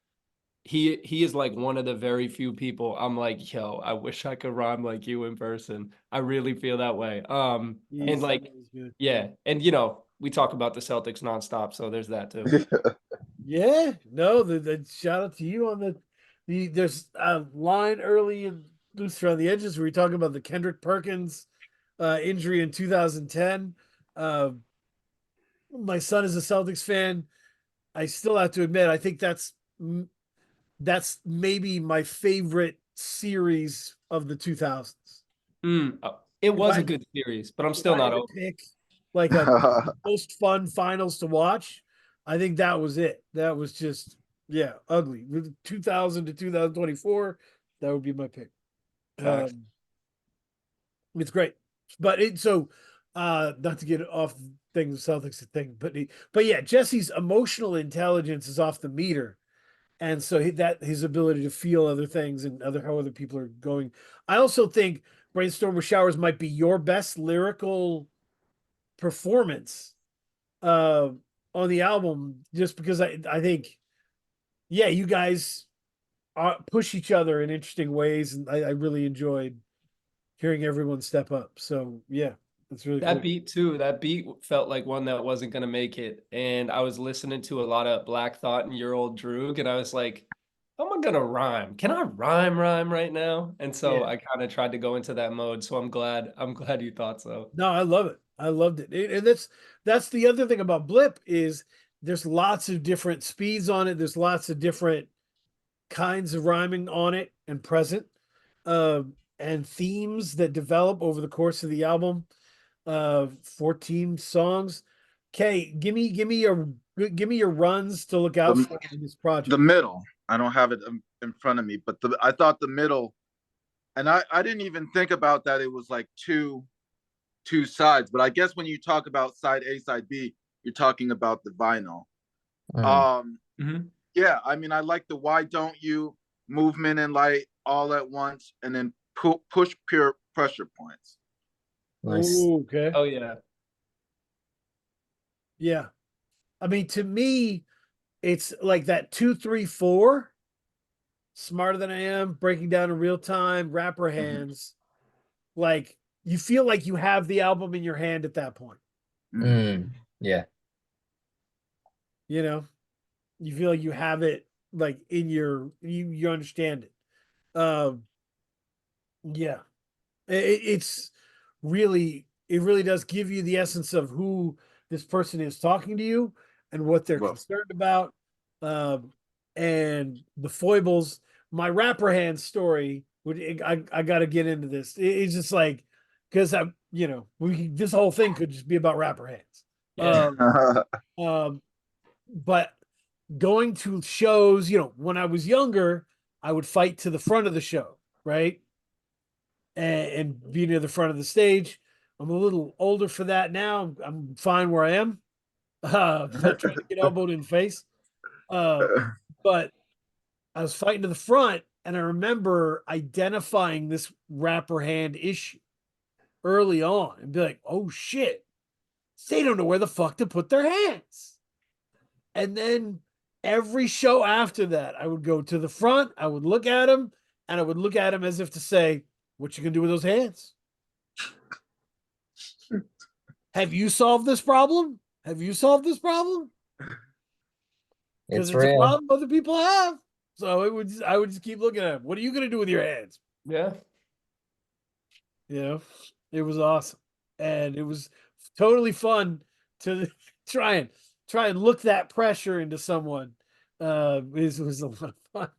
He is like one of the very few people I'm like, yo, I wish I could rhyme like you in person. I really feel that way. And like, He's good. yeah, and we talk about the Celtics nonstop, so there's that too. Yeah, no, the shout out to you on there's a line early in Loose Around the Edges where we talk about the Kendrick Perkins injury in 2010. My son is a Celtics fan. I still have to admit, I think that's maybe my favorite series of the 2000s. It If was I a good series, but I'm if still I not had to over. pick like a most fun finals to watch, I think that was it. That was just ugly. With 2000 to 2024, that would be my pick. Facts. It's great, but not to get off things Celtics thing, but yeah, Jesse's emotional intelligence is off the meter, and so that his ability to feel other things and how other people are going. I also think Brainstorm with Showers might be your best lyrical performance on the album, just because I think you guys push each other in interesting ways, and I really enjoyed hearing everyone step up. So yeah, that's really That cool. beat too, that beat felt like one that wasn't gonna make it. And I was listening to a lot of Black Thought and Your Old Droog, and I was like, how am I gonna rhyme? Can I rhyme right now? And so Yeah. I kind of tried to go into that mode. So I'm glad you thought so. No, I love it. I loved it. And that's the other thing about Blip is there's lots of different speeds on it. There's lots of different kinds of rhyming on it and present, and themes that develop over the course of the album. 14 songs. Okay, give me your runs to look out the, for in this project. the middle. I don't have it in front of me, but I thought the middle, and I didn't even think about that. It was like two sides, but I guess when you talk about side A, side B, you're talking about the vinyl. Mhm. Yeah, I mean, I like the why don't you movement and light all at once, and then push pure pressure points. Nice. Ooh, okay. Oh yeah. Yeah. I mean, to me, it's like that 2, 3, 4, smarter than I am, breaking down in real time, rapper hands. Like you feel like you have the album in your hand at that point. Yeah. You know, you feel like you have it like in you understand it. Yeah, it's it really does give you the essence of who this person is talking to you and what they're Well, concerned about, and the foibles. My rapper hand story I got to get into this. It's just like because this whole thing could just be about rapper hands. Yeah. But going to shows, when I was younger, I would fight to the front of the show, right? And be near the front of the stage. I'm a little older for that now. I'm fine where I am. Not trying to get elbowed in the face. But I was fighting to the front, and I remember identifying this rapper hand issue early on and be like, oh shit, they don't know where the fuck to put their hands. And then every show after that, I would go to the front, I would look at him, and I would look at him as if to say, what you gonna do with those hands? Have you solved this problem? Have you solved this problem? because It's it's a real. problem other people have. So I would just keep looking at it. What are you gonna do with your hands? Yeah. You know, it was awesome, and it was totally fun to try and look that pressure into someone. It was a lot of fun.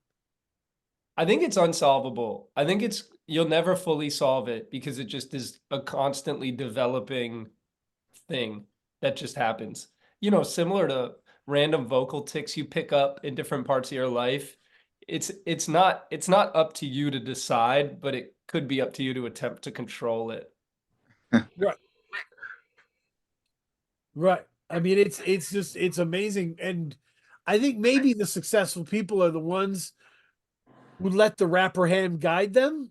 I think it's unsolvable. I think you'll never fully solve it because it just is a constantly developing thing that just happens. You know, similar to random vocal tics you pick up in different parts of your life. It's not up to you to decide, but it could be up to you to attempt to control it. Right. Right. I mean, it's amazing, and I think maybe the successful people are the ones who let the rapper hand guide them,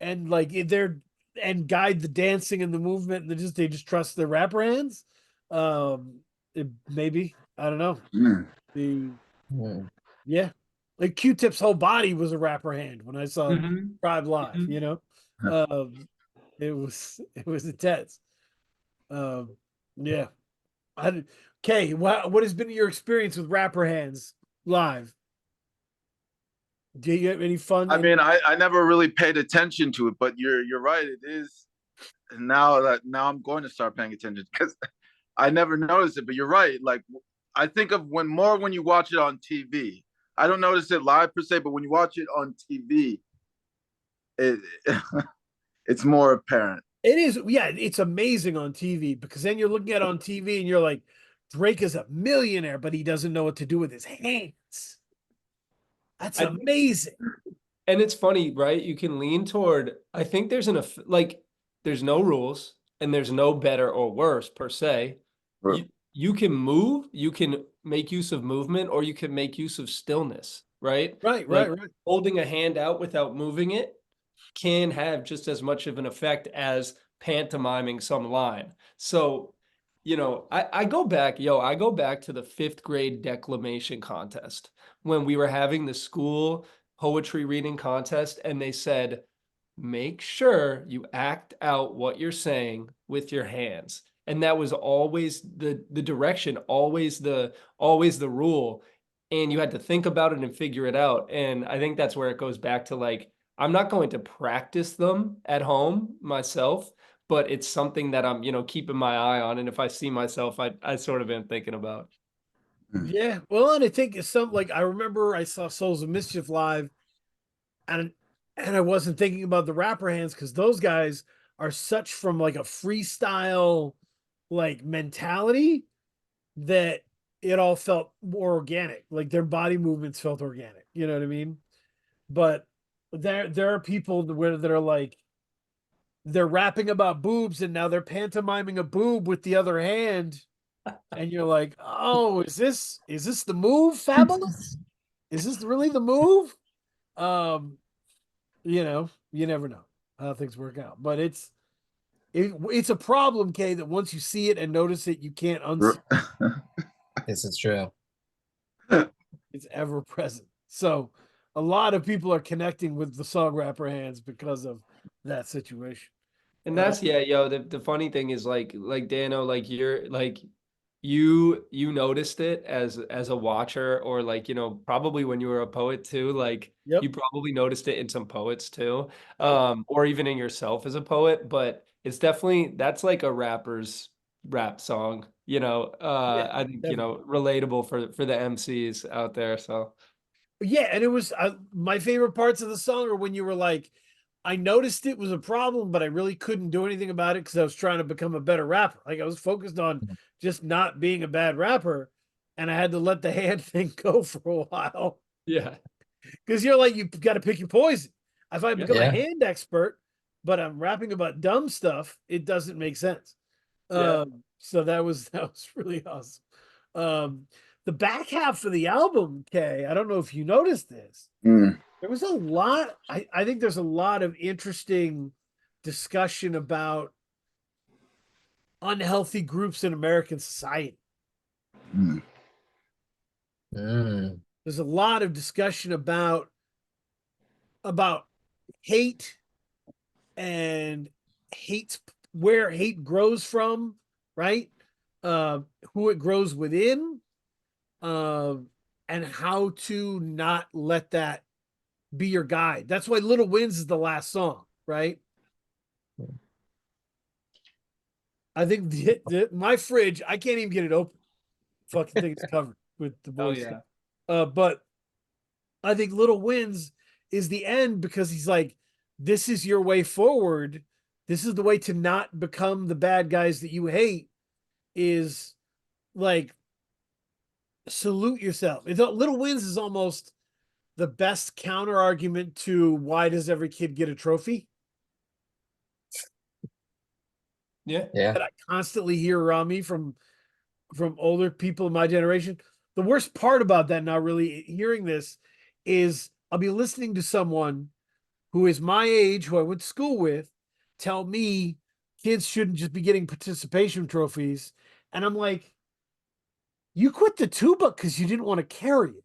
and like and guide the dancing and the movement, and they just trust their rapper hands. Maybe I don't know. Mm. The Mm. Yeah, like Q-Tip's whole body was a rapper hand when I saw Mhm. Tribe live. Mhm. You know, it was intense. Yeah. Okay, what has been your experience with rapper hands live? Do you have any fun? I mean, I never really paid attention to it, but you're right. It is now I'm going to start paying attention because I never noticed it. But you're right. Like I think of when you watch it on TV. I don't notice it live per se, but when you watch it on TV, it it's more apparent. It is, yeah, it's amazing on TV because then you're looking at it on TV and you're like, Drake is a millionaire, but he doesn't know what to do with his hands. That's I amazing. And it's funny, right? You can lean toward, I think like, there's no rules and there's no better or worse per se. You can move, you can make use of movement, or you can make use of stillness, right? Right, Like right. holding a hand out without moving it can have just as much of an effect as pantomiming some line. So, I go back, I go back to the fifth grade declamation contest when we were having the school poetry reading contest, and they said, make sure you act out what you're saying with your hands. And that was always the direction, always the rule. And you had to think about it and figure it out. And I think that's where it goes back to, like, I'm not going to practice them at home myself, but it's something that I'm, keeping my eye on. And if I see myself, I sort of am thinking about. Yeah. Well, and I think it's like I remember I saw Souls of Mischief live, and I wasn't thinking about the rapper hands because those guys are such from like a freestyle like mentality that it all felt more organic. Like their body movements felt organic. You know what I mean? But there are people that are like they're rapping about boobs and now they're pantomiming a boob with the other hand, and you're like, oh, is this the move, Fabulous? Is this really the move? Um, you never know how things work out, but it's a problem, Kay, that once you see it and notice it, you can't unsee it. This is true. It's ever present. So a lot of people are connecting with the song rapper hands because of that situation. And that's, yeah, the funny thing is, like Dano, like you're like you noticed it as a watcher, or like, probably when you were a poet too, like Yep. you probably noticed it in some poets too, or even in yourself as a poet. But it's definitely, that's like a rapper's rap song, Yeah, I think, definitely. relatable for the MCs out there. So Yeah, and it was my favorite parts of the song are when you were like, I noticed it was a problem, but I really couldn't do anything about it because I was trying to become a better rapper. Like I was focused on just not being a bad rapper, and I had to let the hand thing go for a while yeah. because you're like, you've got to pick your poison. If I become a Yeah. hand expert, but I'm rapping about dumb stuff, it doesn't make sense. Yeah. So that was really awesome. The back half of the album, Kay, I don't know if you noticed this. Mm. There was a lot. I think there's a lot of interesting discussion about unhealthy groups in American society. Mm. Mm. There's a lot of discussion about hate and hate's where hate grows from, right? Who it grows within, and how to not let that be your guide. That's why Little Wins is the last song, right? I think my fridge, I can't even get it open. Fucking thing is covered with the Oh boys. yeah. But I think Little Wins is the end because he's like, this is your way forward. This is the way to not become the bad guys that you hate, is like salute yourself. Little Wins is almost the best counter argument to why does every kid get a trophy Yeah. Yeah. that I constantly hear around me from older people in my generation. The worst part about that, not really hearing this, is I'll be listening to someone who is my age, who I went to school with, tell me kids shouldn't just be getting participation trophies. And I'm like, you quit the tuba because you didn't want to carry it.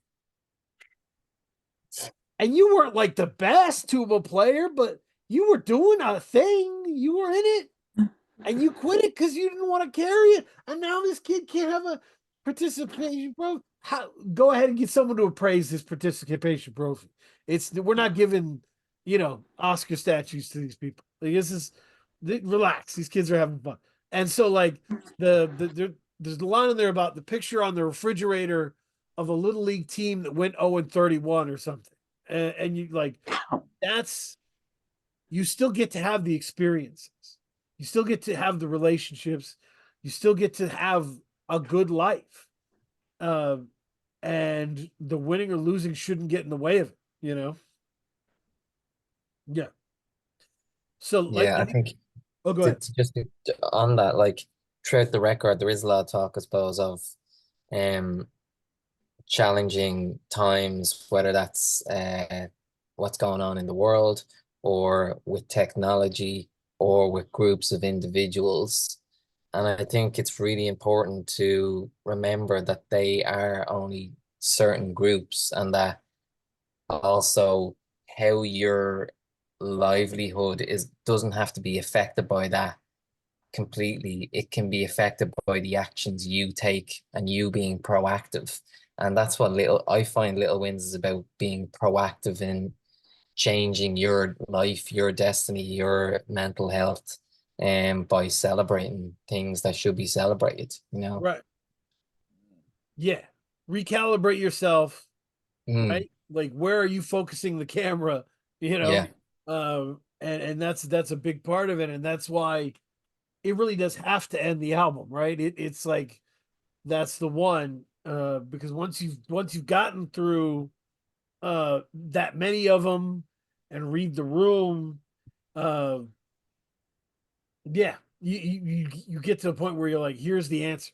And you weren't like the best tuba player, but you were doing a thing. You were in it. And you quit it because you didn't want to carry it. And now this kid can't have a participation trophy. Go ahead and get someone to appraise this participation trophy. We're not giving, Oscar statues to these people. Like, relax. These kids are having fun. And so like there's a line in there about the picture on the refrigerator of a little league team that went 0-31 or something. And you like, you still get to have the experiences. You still get to have the relationships. You still get to have a good life. And the winning or losing shouldn't get in the way of it, Yeah. So like, Yeah, I think oh, go ahead. just on that, like throughout the record, there is a lot of talk, I suppose, of um challenging times, whether that's what's going on in the world or with technology or with groups of individuals. And I think it's really important to remember that they are only certain groups, and that also how your livelihood doesn't have to be affected by that completely. It can be affected by the actions you take and you being proactive. And that's what I find Little Wins is about, being proactive in changing your life, your destiny, your mental health, and by celebrating things that should be celebrated, Right. Yeah. Recalibrate yourself, Mm, right? Like, where are you focusing the camera? yeah. And that's a big part of it. And that's why it really does have to end the album, right? It's like that's the one, because once you've gotten through that many of them and read the room, uh yeah, you get to a point where you're like, here's the answer,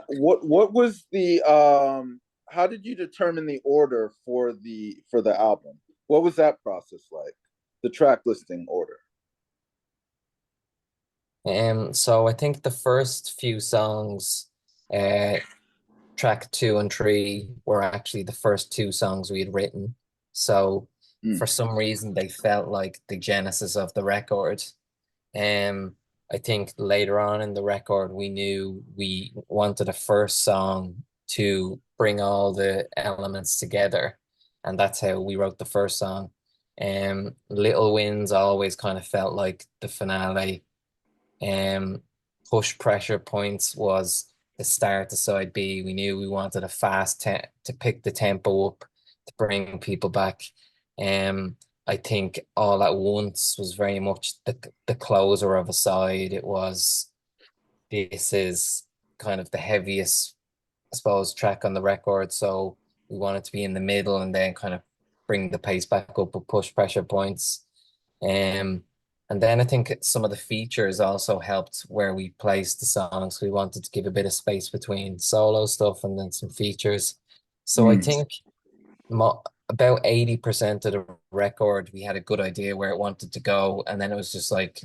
What was the how did you determine the order for the album? What was that process like? The track listing order. So I think the first few songs, uh track 2 and 3, were actually the first 2 songs we had written. So for some reason they felt like the genesis of the record. I think later on in the record we knew we wanted a first song to bring all the elements together, and that's how we wrote the first song. Little Wins always kind of felt like the finale. Push Pressure Points was the start to side B. We knew we wanted a fast to pick the tempo up, to bring people back. I think All at Once was very much the closer of a side. It was, this is kind of the heaviest, I suppose, track on the record. So we wanted to be in the middle and then kind of bring the pace back up with Push Pressure Points. And then I think some of the features also helped where we placed the songs. We wanted to give a bit of space between solo stuff and then some features. So I think about 80% of the record, we had a good idea where it wanted to go. And then it was just like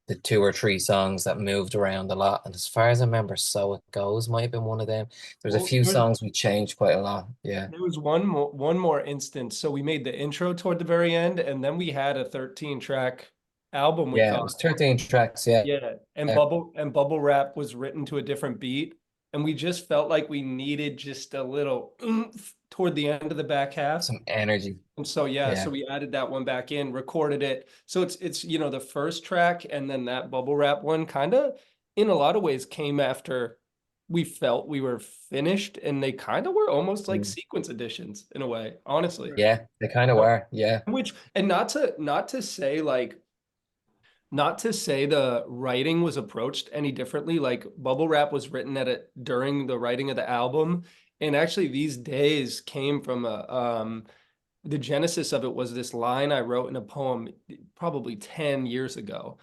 the 2 or 3 songs that moved around a lot. And as far as I remember, So It Goes might have been one of them. There's a Well, few songs we changed quite a lot. Yeah. there was one more instance. So we made the intro toward the very end, and then we had a 13 track album we Yeah, it thought. was 13 tracks. Yeah. Yeah. And Bubble Wrap was written to a different beat. and we just felt like we needed just a little oomph toward the end of the back half. Some energy. And so yeah, Yeah. so we added that one back in, recorded it. So it's you know, the first track and then that bubble wrap one kind of in a lot of ways came after we felt we were finished, and they kind of were almost like Mm. sequence additions in a way, honestly. Yeah, they kind of were. Yeah. Which, and not to say the writing was approached any differently. Like bubble wrap was written during the writing of the album, and actually these days came from the genesis of it was this line I wrote in a poem probably 10 years ago.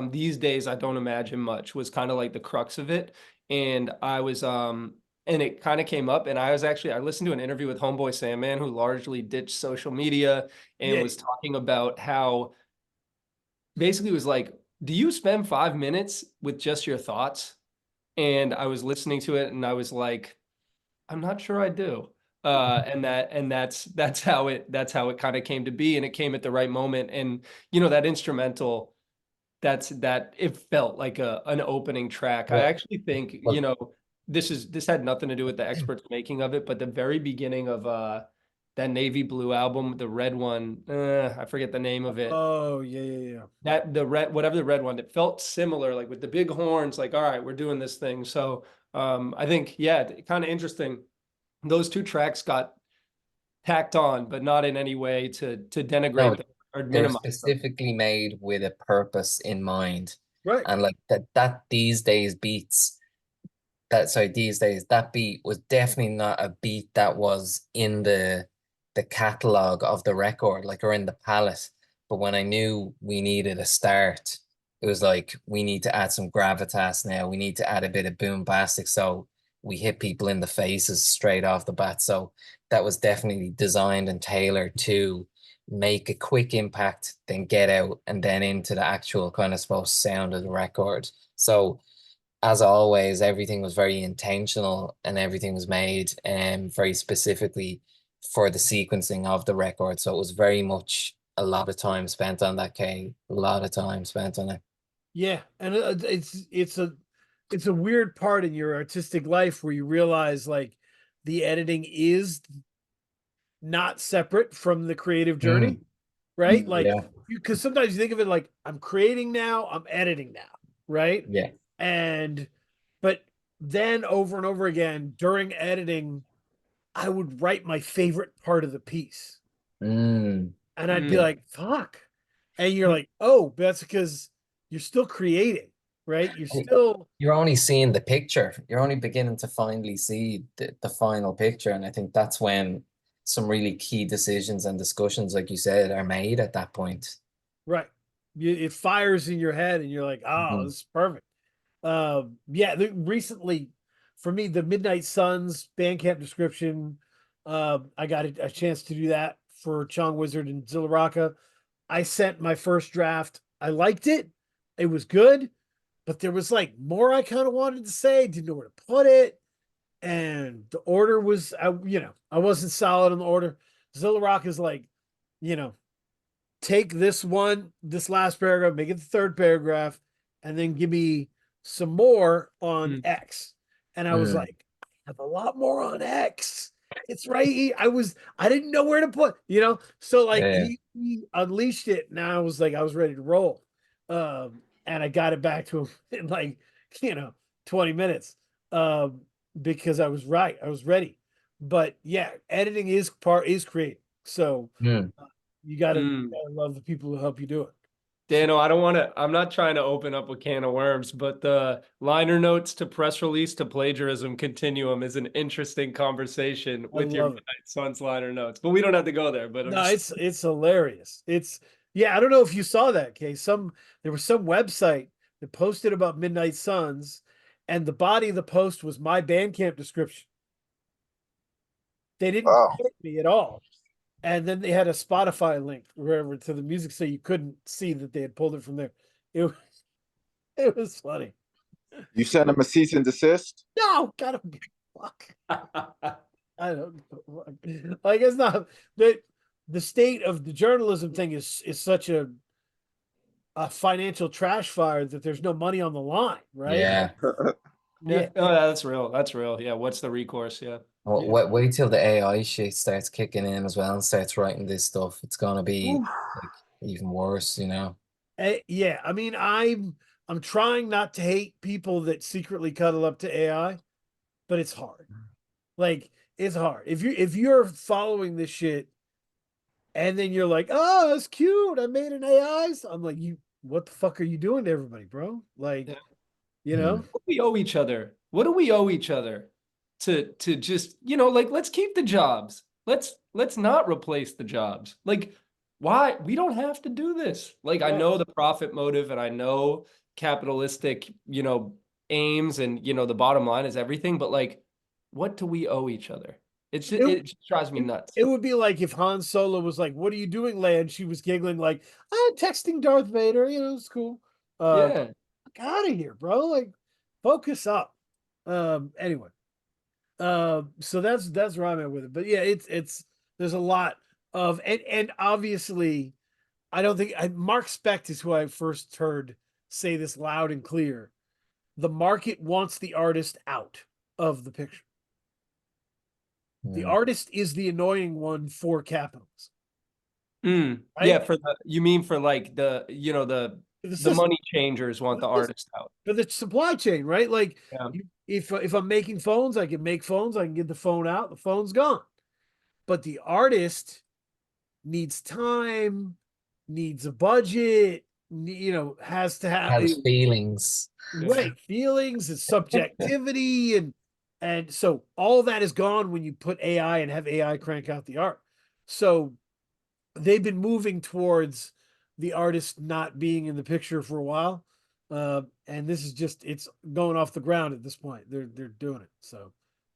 These days I don't imagine much was kind of like the crux of it. And I was and it kind of came up, and I listened to an interview with Homeboy Sandman, who largely ditched social media and was talking about how basically it was like, do you spend 5 minutes with just your thoughts? And I was listening to it and I was like, I'm not sure I do. That's how it kind of came to be, and it came at the right moment. And you know, that instrumental, that it felt like an opening track. I Well, actually think, you know, this had nothing to do with the experts making of it, but the very beginning of that navy blue album, the red one, I forget the name of it. Oh, yeah. That the red, whatever the red one, it felt similar, like with the big horns, like, all right, we're doing this thing. So I think, yeah, kind of interesting. Those two tracks got tacked on, but not in any way to denigrate no, them or they're minimize them. specifically made with a purpose in mind. Right. And like that these days beats these days that beat was definitely not a beat that was in the catalog of the record, like, or in the palette. But when I knew we needed a start, it was like, we need to add some gravitas now. We need to add a bit of boombastic, so we hit people in the faces straight off the bat. So that was definitely designed and tailored to make a quick impact, then get out, and then into the actual kind of supposed sound of the record. So as always, everything was very intentional and everything was made very specifically for the sequencing of the record. So it was very much a lot of time spent on that, Kay. A lot of time spent on it. Yeah, and it's a weird part in your artistic life where you realize like the editing is not separate from the creative journey, right? Like, Yeah. because sometimes you think of it like, I'm creating now, I'm editing now, right? Yeah. But then over and over again during editing, I would write my favorite part of the piece, Mm. and I'd be like, fuck. And you're like, oh, that's because you're still creating, right? You're only seeing the picture. You're only beginning to finally see the final picture. And I think that's when some really key decisions and discussions, like you said, are made at that point. right. It fires in your head and you're like, oh, this is perfect. Yeah, recently for me, the Midnight Suns Bandcamp description, I got a chance to do that for Chong Wizard and Zilla Rocca. I sent my first draft. I liked it. It was good, but there was like more I kind of wanted to say, didn't know where to put it. And the order was, I wasn't solid on the order. Zilla Rock is like, take this last paragraph, make it the third paragraph, and then give me some more on X. And I was like, I have a lot more on X. It's right here. I didn't know where to put, so like he unleashed it. And I was ready to roll. And I got it back to him in like, 20 minutes. Because I was right. I was ready. But yeah, editing is creative. So you gotta love the people who help you do it. Dano, I'm not trying to open up a can of worms, but the liner notes to press release to plagiarism continuum is an interesting conversation with your Midnight Suns liner notes. But we don't have to go there. But it's hilarious. I don't know if you saw that, Kay. There was some website that posted about Midnight Suns, and the body of the post was my Bandcamp description. They didn't credit me at all. And then they had a Spotify link wherever to the music, so you couldn't see that they had pulled it from there. It was funny. You sent them a cease and desist? No, gotta fuck. I don't know. Like, it's not the state of the journalism thing is such a financial trash fire that there's no money on the line, right? Yeah. Yeah. Oh, that's real. That's real. Yeah. What's the recourse? Yeah. Well, wait till the AI shit starts kicking in as well and starts writing this stuff. It's gonna be like even worse, you know. Yeah, I mean, I'm trying not to hate people that secretly cuddle up to AI, but it's hard. Like, it's hard. If you're following this shit and then you're like, oh, that's cute. I made an AI. I'm like, what the fuck are you doing to everybody, bro? Like, Yeah. you Hmm. know? What do we owe each other? What do we owe each other to just, you know, like let's keep the jobs. Let's not replace the jobs. Like, why? We don't have to do this. Like, I Right. know the profit motive and I know capitalistic, you know, aims and, you know, the bottom line is everything, but like, what do we owe each other? It, It just drives me it, nuts. it would be like if Han Solo was like, what are you doing, Leia? And she was giggling like, I'm texting Darth Vader, it's cool. Yeah. Get out of here, bro. Like, focus up. Anyway. So that's where I'm at with it. But yeah, it's there's a lot of and obviously I don't think Mark Specht is who I first heard say this loud and clear. The market wants the artist out of the picture. The Hmm. artist is the annoying one for capitalism, Yeah, right? you mean for like the, you know, The the system, money changers want the artist out. for the supply chain, right? Like Yeah. if I'm making phones, I can make phones, I can get the phone out, the phone's gone. But the artist needs time, needs a budget, has to have Has feelings. right feelings and subjectivity and so all that is gone when you put AI and have AI crank out the art. So they've been moving towards the artist not being in the picture for a while. And this is just it's going off the ground at this point. They're doing it. So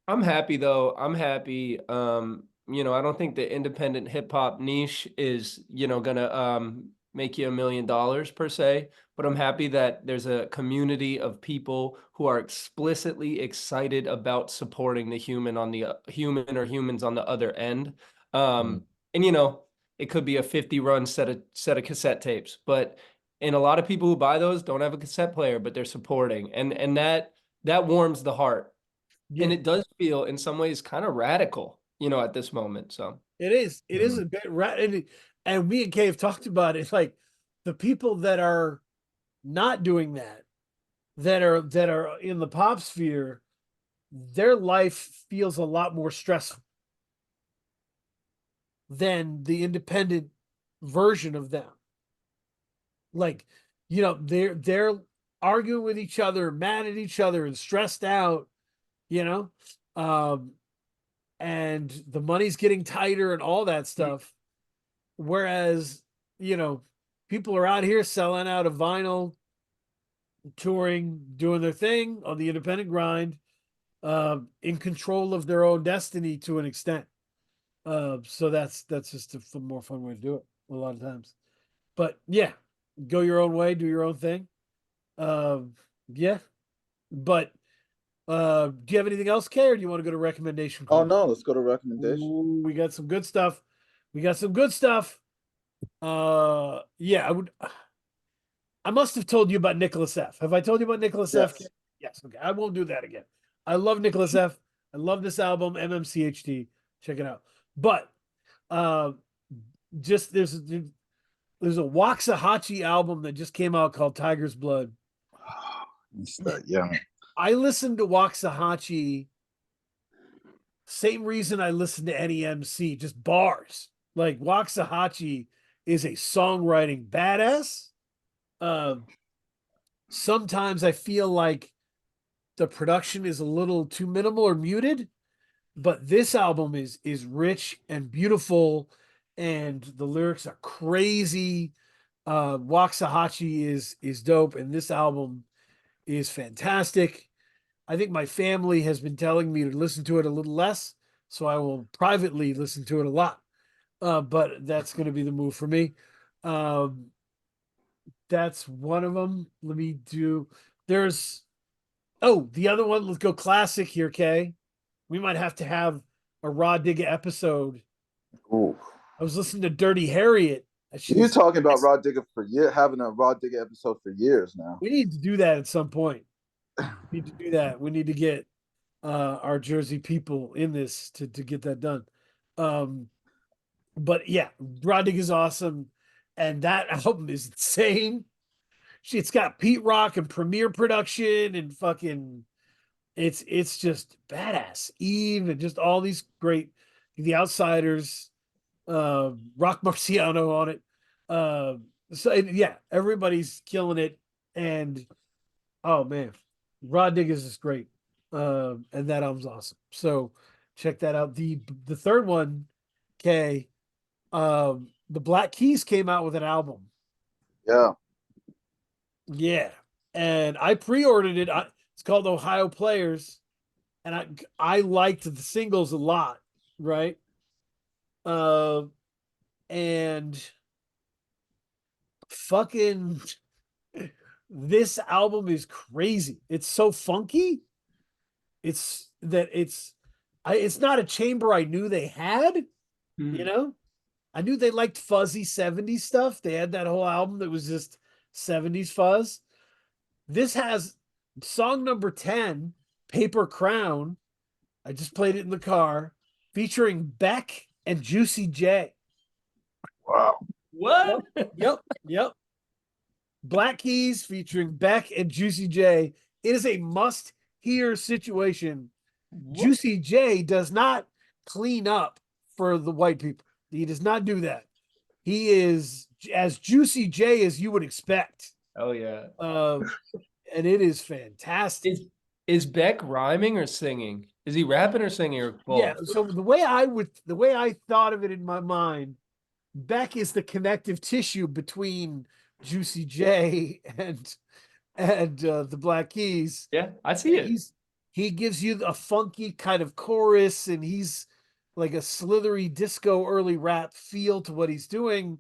I'm happy though. I'm happy. You know, I don't think the independent hip hop niche is, you know, gonna make you $1 million per se, but I'm happy that there's a community of people who are explicitly excited about supporting the human on the human or humans on the other end. Hmm. And you know, it could be a 50 run set of cassette tapes, but and a lot of people who buy those don't have a cassette player, but they're supporting. And that warms the heart, and yeah, it does feel in some ways kind of radical, you know, at this moment. So it is. It is Hmm. a bit and me and Kay have talked about it. Like the people that are not doing that, that are in the pop sphere, their life feels a lot more stressful than the independent version of them. Like, they're arguing with each other, mad at each other, and stressed out, you know. Um, and the money's getting tighter and all that stuff. Whereas, you know, people are out here selling out of vinyl, touring, doing their thing on the independent grind, in control of their own destiny to an extent. So that's just a more fun way to do it a lot of times. But yeah, go your own way, do your own thing. Um, yeah, but do you have anything else, Kay, or do you want to go to recommendation Oh corner? no, let's go to recommendation. Ooh, we got some good stuff. We got some good stuff. Yeah, I must have told you about Nicholas F. Have I told you about Nicholas F? Yes. Yes. Okay. I won't do that again. I love Nicholas F. I love this album, MMCHD. Check it out. But uh, just there's a Waxahachie album that just came out called Tiger's Blood. It's that, yeah. I listened to Waxahachie same reason I listen to NEMC, just bars. Like Waxahachie is a songwriting badass. Sometimes I feel like the production is a little too minimal or muted, but this album is rich and beautiful, and the lyrics are crazy. Waxahachie is dope, and this album is fantastic. I think my family has been telling me to listen to it a little less, so I will privately listen to it a lot. But that's going to be the move for me. Um, that's one of them. Let me do. There's the other one. Let's go classic here, Kay. We might have to have a Raw Digga episode. Ooh. I was listening to Dirty Harriet. You're talking about Raw Digger for having a Raw Digger episode for years now. We need to do that at some point. Need to do that. We need to get our Jersey people in this to get that done. But yeah, Roddick is awesome, and that album is insane. It's got Pete Rock and Premiere Production and fucking it's just badass. Eve and just all these great The Outsiders, Rock Marciano on it. Yeah, everybody's killing it. And oh man, Rod Diggers is great. And that album's awesome. So check that out. The third one, okay. The Black Keys came out with an album. Yeah. Yeah. And I pre-ordered it. It's called Ohio Players. And I liked the singles a lot, right? And fucking this album is crazy. It's so funky. It's not a chamber I knew they had, you know? I knew they liked fuzzy 70s stuff. They had that whole album that was just 70s fuzz. This has song number 10, Paper Crown. I just played it in the car, featuring Beck and Juicy J. Wow. What? Yep. Black Keys featuring Beck and Juicy J. It is a must-hear situation. Juicy J does not clean up for the white people. He does not do that. He is as Juicy J as you would expect. Oh yeah. And it is fantastic. Is Beck rhyming or singing? Is he rapping or singing or both? Yeah. So the way I thought of it in my mind, Beck is the connective tissue between Juicy J and the Black Keys. Yeah, I see it. He gives you a funky kind of chorus, and he's like a slithery disco early rap feel to what he's doing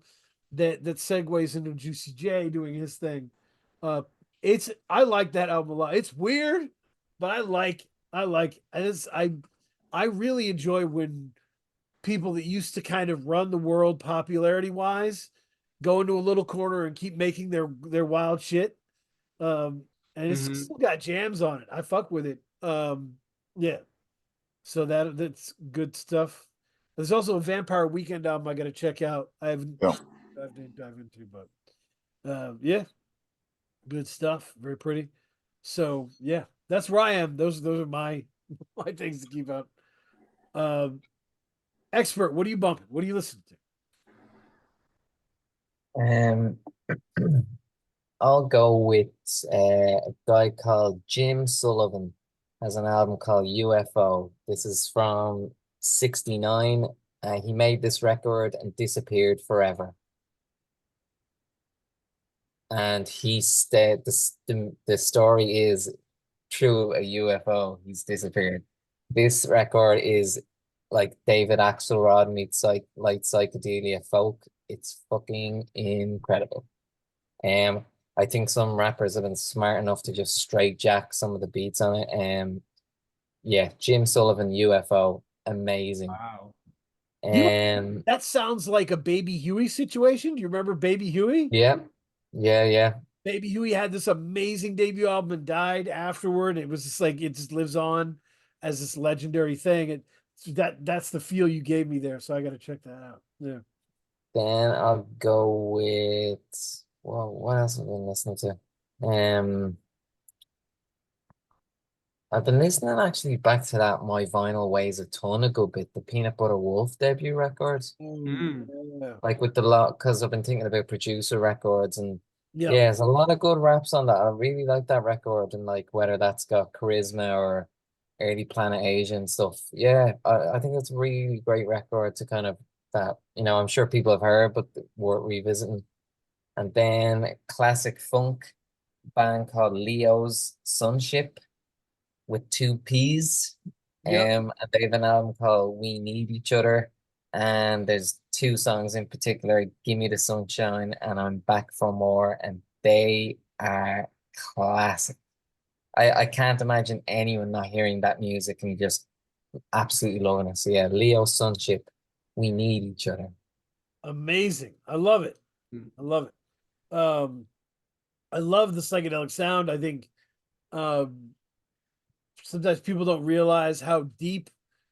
that segues into Juicy J doing his thing. I like that album a lot. It's weird, but I like I really enjoy when people that used to kind of run the world popularity wise go into a little corner and keep making their wild shit. And it's still got jams on it. I fuck with it. Yeah. So that's good stuff. There's also a Vampire Weekend album I got to check out. I haven't dive into, but yeah, good stuff. Very pretty. So yeah, that's where I am. Those are my things to keep up. Expert, what are you bumping? What are you listening to? I'll go with a guy called Jim Sullivan has an album called UFO. This is from '69. He made this record and disappeared forever. And the story is through a UFO, he's disappeared. This record is like David Axelrod meets light psychedelia folk. It's fucking incredible. I think some rappers have been smart enough to just straight jack some of the beats on it. Yeah, Jim Sullivan, UFO, amazing. Wow. That sounds like a Baby Huey situation. Do you remember Baby Huey? Yeah. Baby Huey had this amazing debut album and died afterward. It was just like it just lives on as this legendary thing. That's the feel you gave me there. So I got to check that out. Yeah. Then I'll go with what else have I been listening to? I've been listening actually back to that My Vinyl Weighs a Ton a good bit, the Peanut Butter Wolf debut records. Yeah. Like with the lot, because I've been thinking about producer records and Yeah. there's a lot of good raps on that. I really like that record and like whether that's got Charisma or early Planet Asia and stuff. Yeah, I think it's a really great record to kind of that, I'm sure people have heard, but worth revisiting. And then a classic funk band called Leo's Sunship with 2 P's. And they have an album called We Need Each Other. And there's 2 songs in particular, Give Me the Sunshine and I'm Back for More. And they are classic. I can't imagine anyone not hearing that music and just absolutely loving it. So yeah, Leo Sunship, We Need Each Other. Amazing. I love it. I love it. I love the psychedelic sound. I think sometimes people don't realize how deep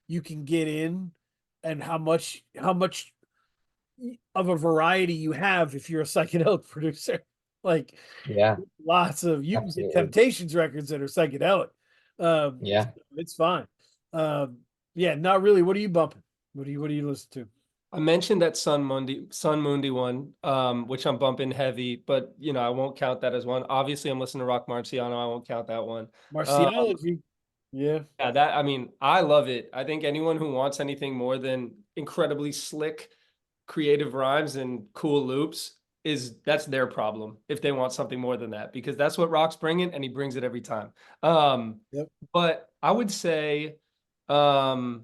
you can get in and how much of a variety you have if you're a psychedelic producer. Like Yeah, lots of you can get absolutely. Temptations records that are psychedelic. Yeah. So it's fine. Yeah, not really. What are you bumping? What do you listen to? I mentioned that Sun Mundi one, which I'm bumping heavy, but you know, I won't count that as one. Obviously, I'm listening to Rock Marciano. I won't count that one. Um, Marciology. Yeah. yeah, that I mean, I love it. I think anyone who wants anything more than incredibly slick, creative rhymes and cool loops that's their problem if they want something more than that, because that's what Rock's bringing, and he brings it every time. Yep. But I would say, um,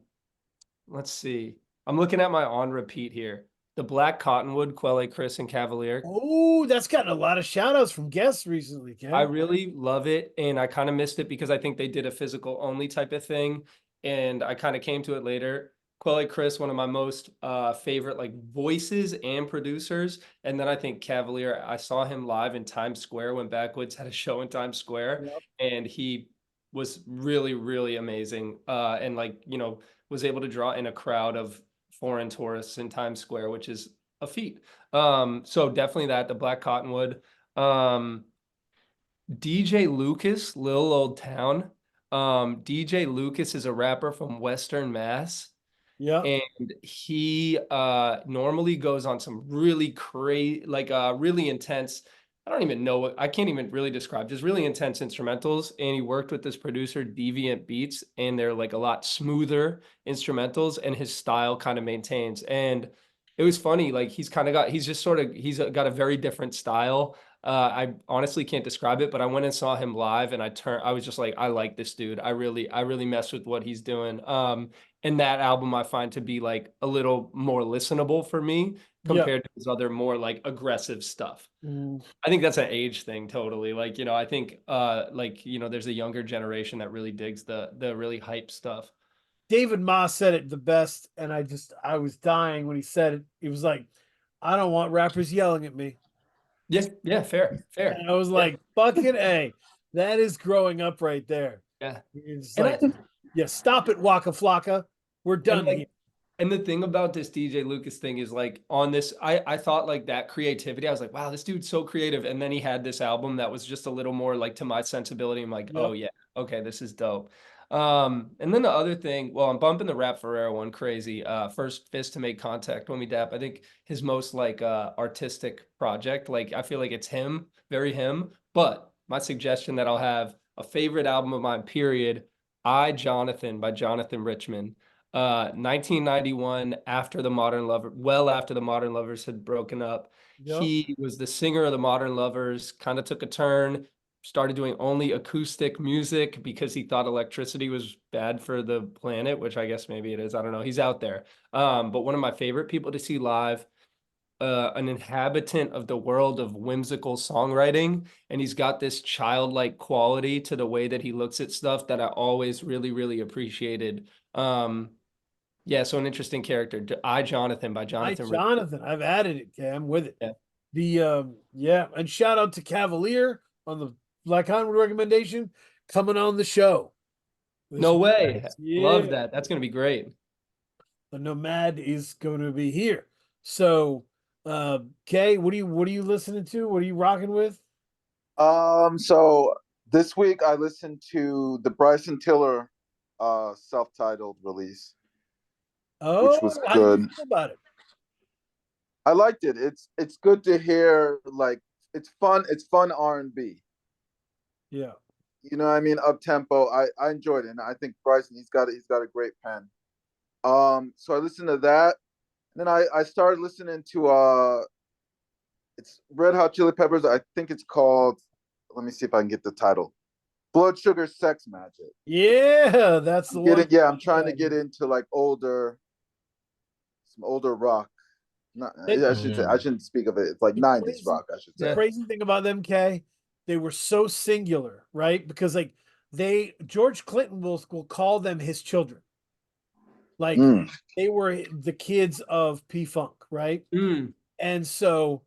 let's see. I'm looking at my on repeat here. The Black Cottonwood, Quelle, Chris, and Cavalier. Oh, that's gotten a lot of shout outs from guests recently, I Ken. really love it, and I kind of missed it because I think they did a physical only type of thing, and I kind of came to it later. Quelle Chris, one of my most favorite like voices and producers, and then I think Cavalier. I saw him live in Times Square when Backwoods had a show in Times Square, Yep. and he was really really amazing, and like you know was able to draw in a crowd of foreign tourists in Times Square, which is a feat. So definitely that the Black Cottonwood. Um, DJ Lucas, Lil Old Town. DJ Lucas is a rapper from Western Mass, Yep. and he normally goes on some really crazy, like really intense. I don't even know what I can't even really describe, just really intense instrumentals. And he worked with this producer, Deviant Beats, and they're like a lot smoother instrumentals, and his style kind of maintains. And it was funny, like he's got a very different style. I honestly can't describe it, but I went and saw him live, and I was just like, I like this dude. I really mess with what he's doing. And that album I find to be like a little more listenable for me Yep. compared to his other more like aggressive stuff. Mm. I think that's an age thing totally. Like, you know, I think like, you know, there's a younger generation that really digs the really hype stuff. David Ma said it the best, and I was dying when he said it. He was like, I don't want rappers yelling at me. Yeah, yeah, fair, And fair. I was Yeah, like, fucking A. That is growing up right there. yeah. It's And like, yeah, stop it, Waka Flocka. We're and done here. like and the thing about this DJ Lucas thing is like on this, I thought like that creativity, I was like, wow, this dude's so creative. And then he had this album that was just a little more like to my sensibility. I'm like, oh Yep. yeah, okay, this is dope. And then the other thing, well, I'm bumping the Rap Ferrero one crazy. First Fist to Make Contact when we dap. I think his most like artistic project. Like I feel like it's him, very him. But my suggestion that I'll have a favorite album of mine, period. I Jonathan by Jonathan Richman. 1991, well after the Modern Lovers had broken up. Yep. He was the singer of the Modern Lovers, kind of took a turn, started doing only acoustic music because he thought electricity was bad for the planet, which I guess maybe it is. I don't know. He's out there. But one of my favorite people to see live, an inhabitant of the world of whimsical songwriting, and he's got this childlike quality to the way that he looks at stuff that I always really, really appreciated. Yeah, so an interesting character. I Jonathan by Hi, Jonathan Rich. Jonathan. I've added it, okay? I'm with it. Yeah. Yeah, and shout out to Cavalier on the Black Hollywood recommendation coming on the show. No way. Yeah. Love that. That's gonna be great. The Nomad is going to be here. So, Kay, what are you listening to? What are you rocking with? So this week I listened to the Bryson Tiller self-titled release, Oh, which was how do you good. feel about it? I liked it. It's good to hear, like it's fun R&B. Yeah. You know what I mean? Up tempo. I enjoyed it, and I think Bryson he's got a great pen. So I listened to that, and then I started listening to it's Red Hot Chili Peppers. I think it's called, let me see if I can get the title. Blood Sugar Sex Magic. Yeah, that's the one. I'm trying to get into like some older rock. Not, I should say I shouldn't speak of it. It's like The 90s crazy- rock, I should The say. Yeah. crazy thing about them, Kay, they were so singular, right? Because like George Clinton will call them his children. Like they were the kids of P Funk, right? Mm, And so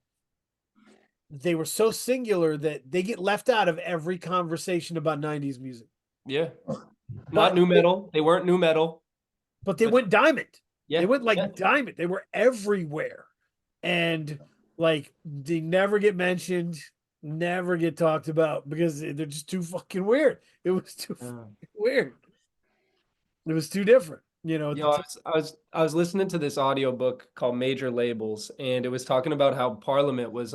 they were so singular that they get left out of every conversation about 90s music. yeah. Not new metal. They weren't new metal. but they But- went diamond. Yeah. They went like yeah. diamond. They were everywhere. And like they never get mentioned, never get talked about because they're just too fucking weird. It was too fucking weird. It was too different, you know. at the Yo, time. I was listening to this audiobook called Major Labels, and it was talking about how Parliament was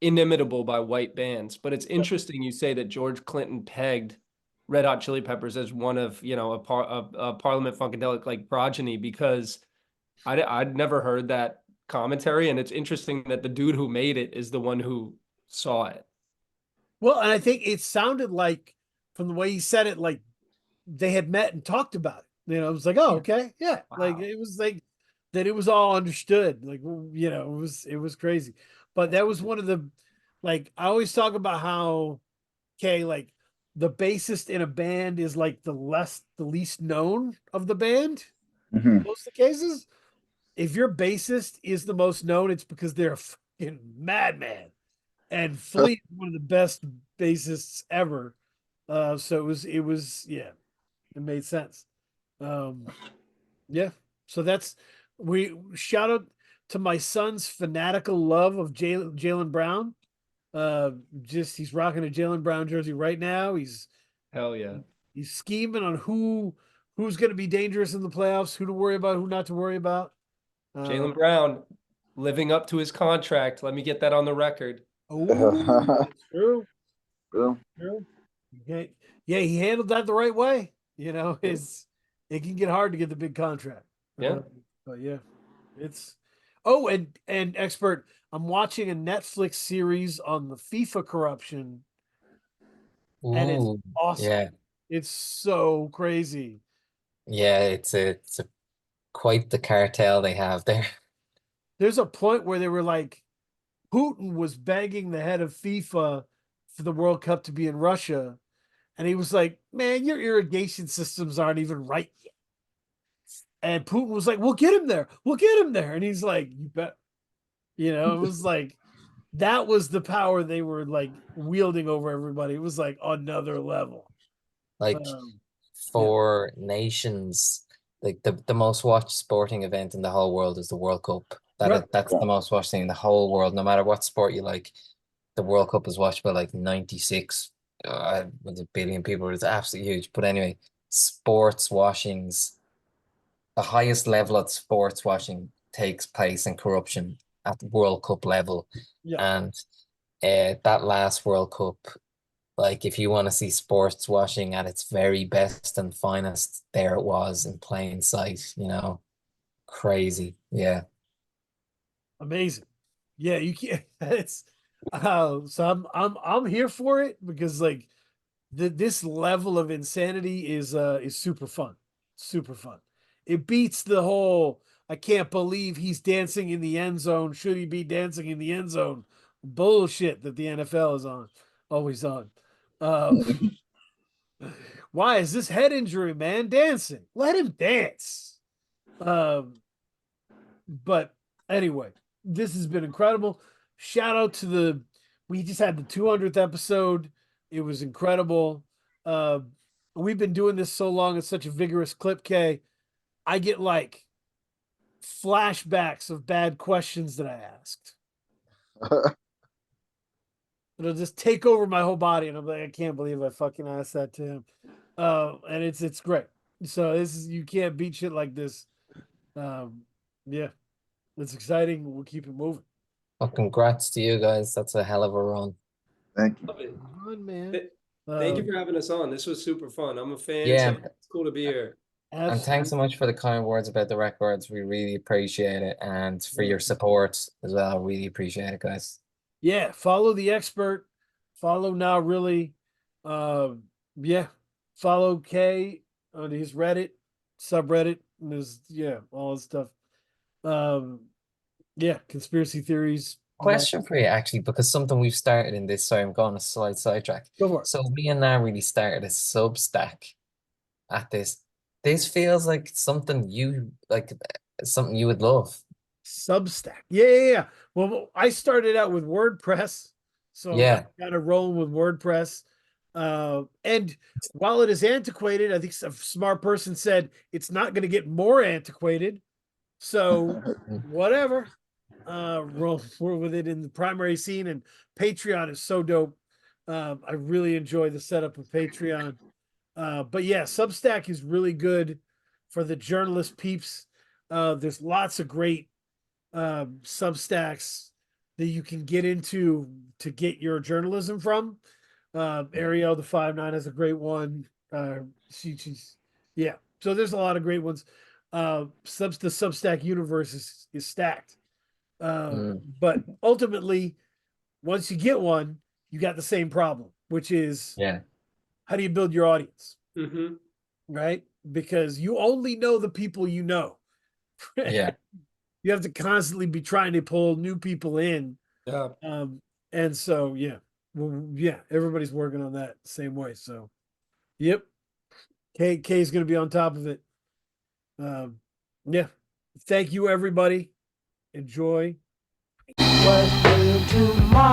inimitable by white bands. But it's interesting you say that George Clinton pegged Red Hot Chili Peppers as one of, you know, a Parliament Funkadelic like progeny, because I'd never heard that commentary, and it's interesting that the dude who made it is the one who saw it. Well, and I think it sounded like from the way he said it, like they had met and talked about it. You know, it was like, oh, okay, yeah. Like Wow. it was like that it was all understood. Like, you know, it was crazy. But that was one of the like I always talk about how okay, like the bassist in a band is like the least known of the band Mhm. most of the cases. If your bassist is the most known, it's because they're a fucking madman. And Flea is one of the best bassists ever. So it was yeah, it made sense. Yeah. So that's we shout out to my son's fanatical love of Jalen Brown. Just he's rocking a Jalen Brown jersey right now. Hell yeah. He's scheming on who's going to be dangerous in the playoffs, who to worry about, who not to worry about. Jalen Brown living up to his contract. Let me get that on the record. Oh, that's true. Yeah. True. Okay. Yeah, he handled that the right way. You know, it can get hard to get the big contract. Yeah. But yeah, it's oh, and expert, I'm watching a Netflix series on the FIFA corruption, and it's Ooh, awesome. yeah, It's so crazy. yeah. It's a quite the cartel they have there. There's a point where they were like, Putin was begging the head of FIFA for the World Cup to be in Russia. And he was like, man, your irrigation systems aren't even right yet. And Putin was like, we'll get him there. We'll get him there. And he's like, you bet. You know, it was like, that was the power they were like wielding over everybody. It was like another level. Like Yeah. for nations, like the most watched sporting event in the whole world is the World Cup. Right. That's the most watched thing in the whole world, no matter what sport you like. The World Cup is watched by like 96 with a billion people. It's absolutely huge. But anyway, sports washings, the highest level of sports washing takes place in corruption at the World Cup level. Yeah. And that last World Cup, like if you want to see sports washing at its very best and finest, there it was in plain sight, you know. Crazy. Yeah. Amazing. Yeah, you can't it's so I'm here for it because like this level of insanity is super fun. Super fun. It beats the whole I can't believe he's dancing in the end zone. Should he be dancing in the end zone? Bullshit that the NFL is on, always on. Um, why is this head injury man dancing? Let him dance. But anyway, this has been incredible. Shout out to we just had the 200th episode. It was incredible. Uh, we've been doing this so long. It's such a vigorous clip, K. I get like flashbacks of bad questions that I asked. It'll just take over my whole body, and I'm like, I can't believe I fucking asked that to him. And it's great. So you can't beat shit like this. Yeah, it's exciting. We'll keep it moving. Well, congrats to you guys. That's a hell of a run. Thank you. Love it. Come on, man. Thank you for having us on. This was super fun. I'm a fan. Yeah. So it's cool to be here. And thanks so much for the kind words about the records. We really appreciate it. And for your support as well. Really appreciate it, guys. Yeah, follow the expert. Follow NAHreally. Yeah, follow K on his Reddit subreddit and his all his stuff. Yeah, conspiracy theories. Question for you, actually, because something we've started in this. Sorry, I'm going a slight sidetrack. Go for it. So me and Now really started a Substack at this. This feels like something you like, something you would love. Substack. Yeah. Well, I started out with WordPress, so Yeah. I'm kind of rolling with WordPress. And while it is antiquated, I think a smart person said it's not going to get more antiquated. So whatever. We're with it in the primary scene, and Patreon is so dope. I really enjoy the setup of Patreon. But yeah, Substack is really good for the journalist peeps. There's lots of great Substacks that you can get into to get your journalism from. Ariel the 5'9" has a great one. She's yeah. So there's a lot of great ones. The Substack universe is stacked. But ultimately, once you get one, you got the same problem, which is Yeah. how do you build your audience? Mm-hmm. Right? Because you only know the people you know. Yeah. You have to constantly be trying to pull new people in. Yeah. And so yeah. Well, yeah, everybody's working on that same way. So yep. K is gonna be on top of it. Yeah. Thank you everybody. Enjoy. Welcome to my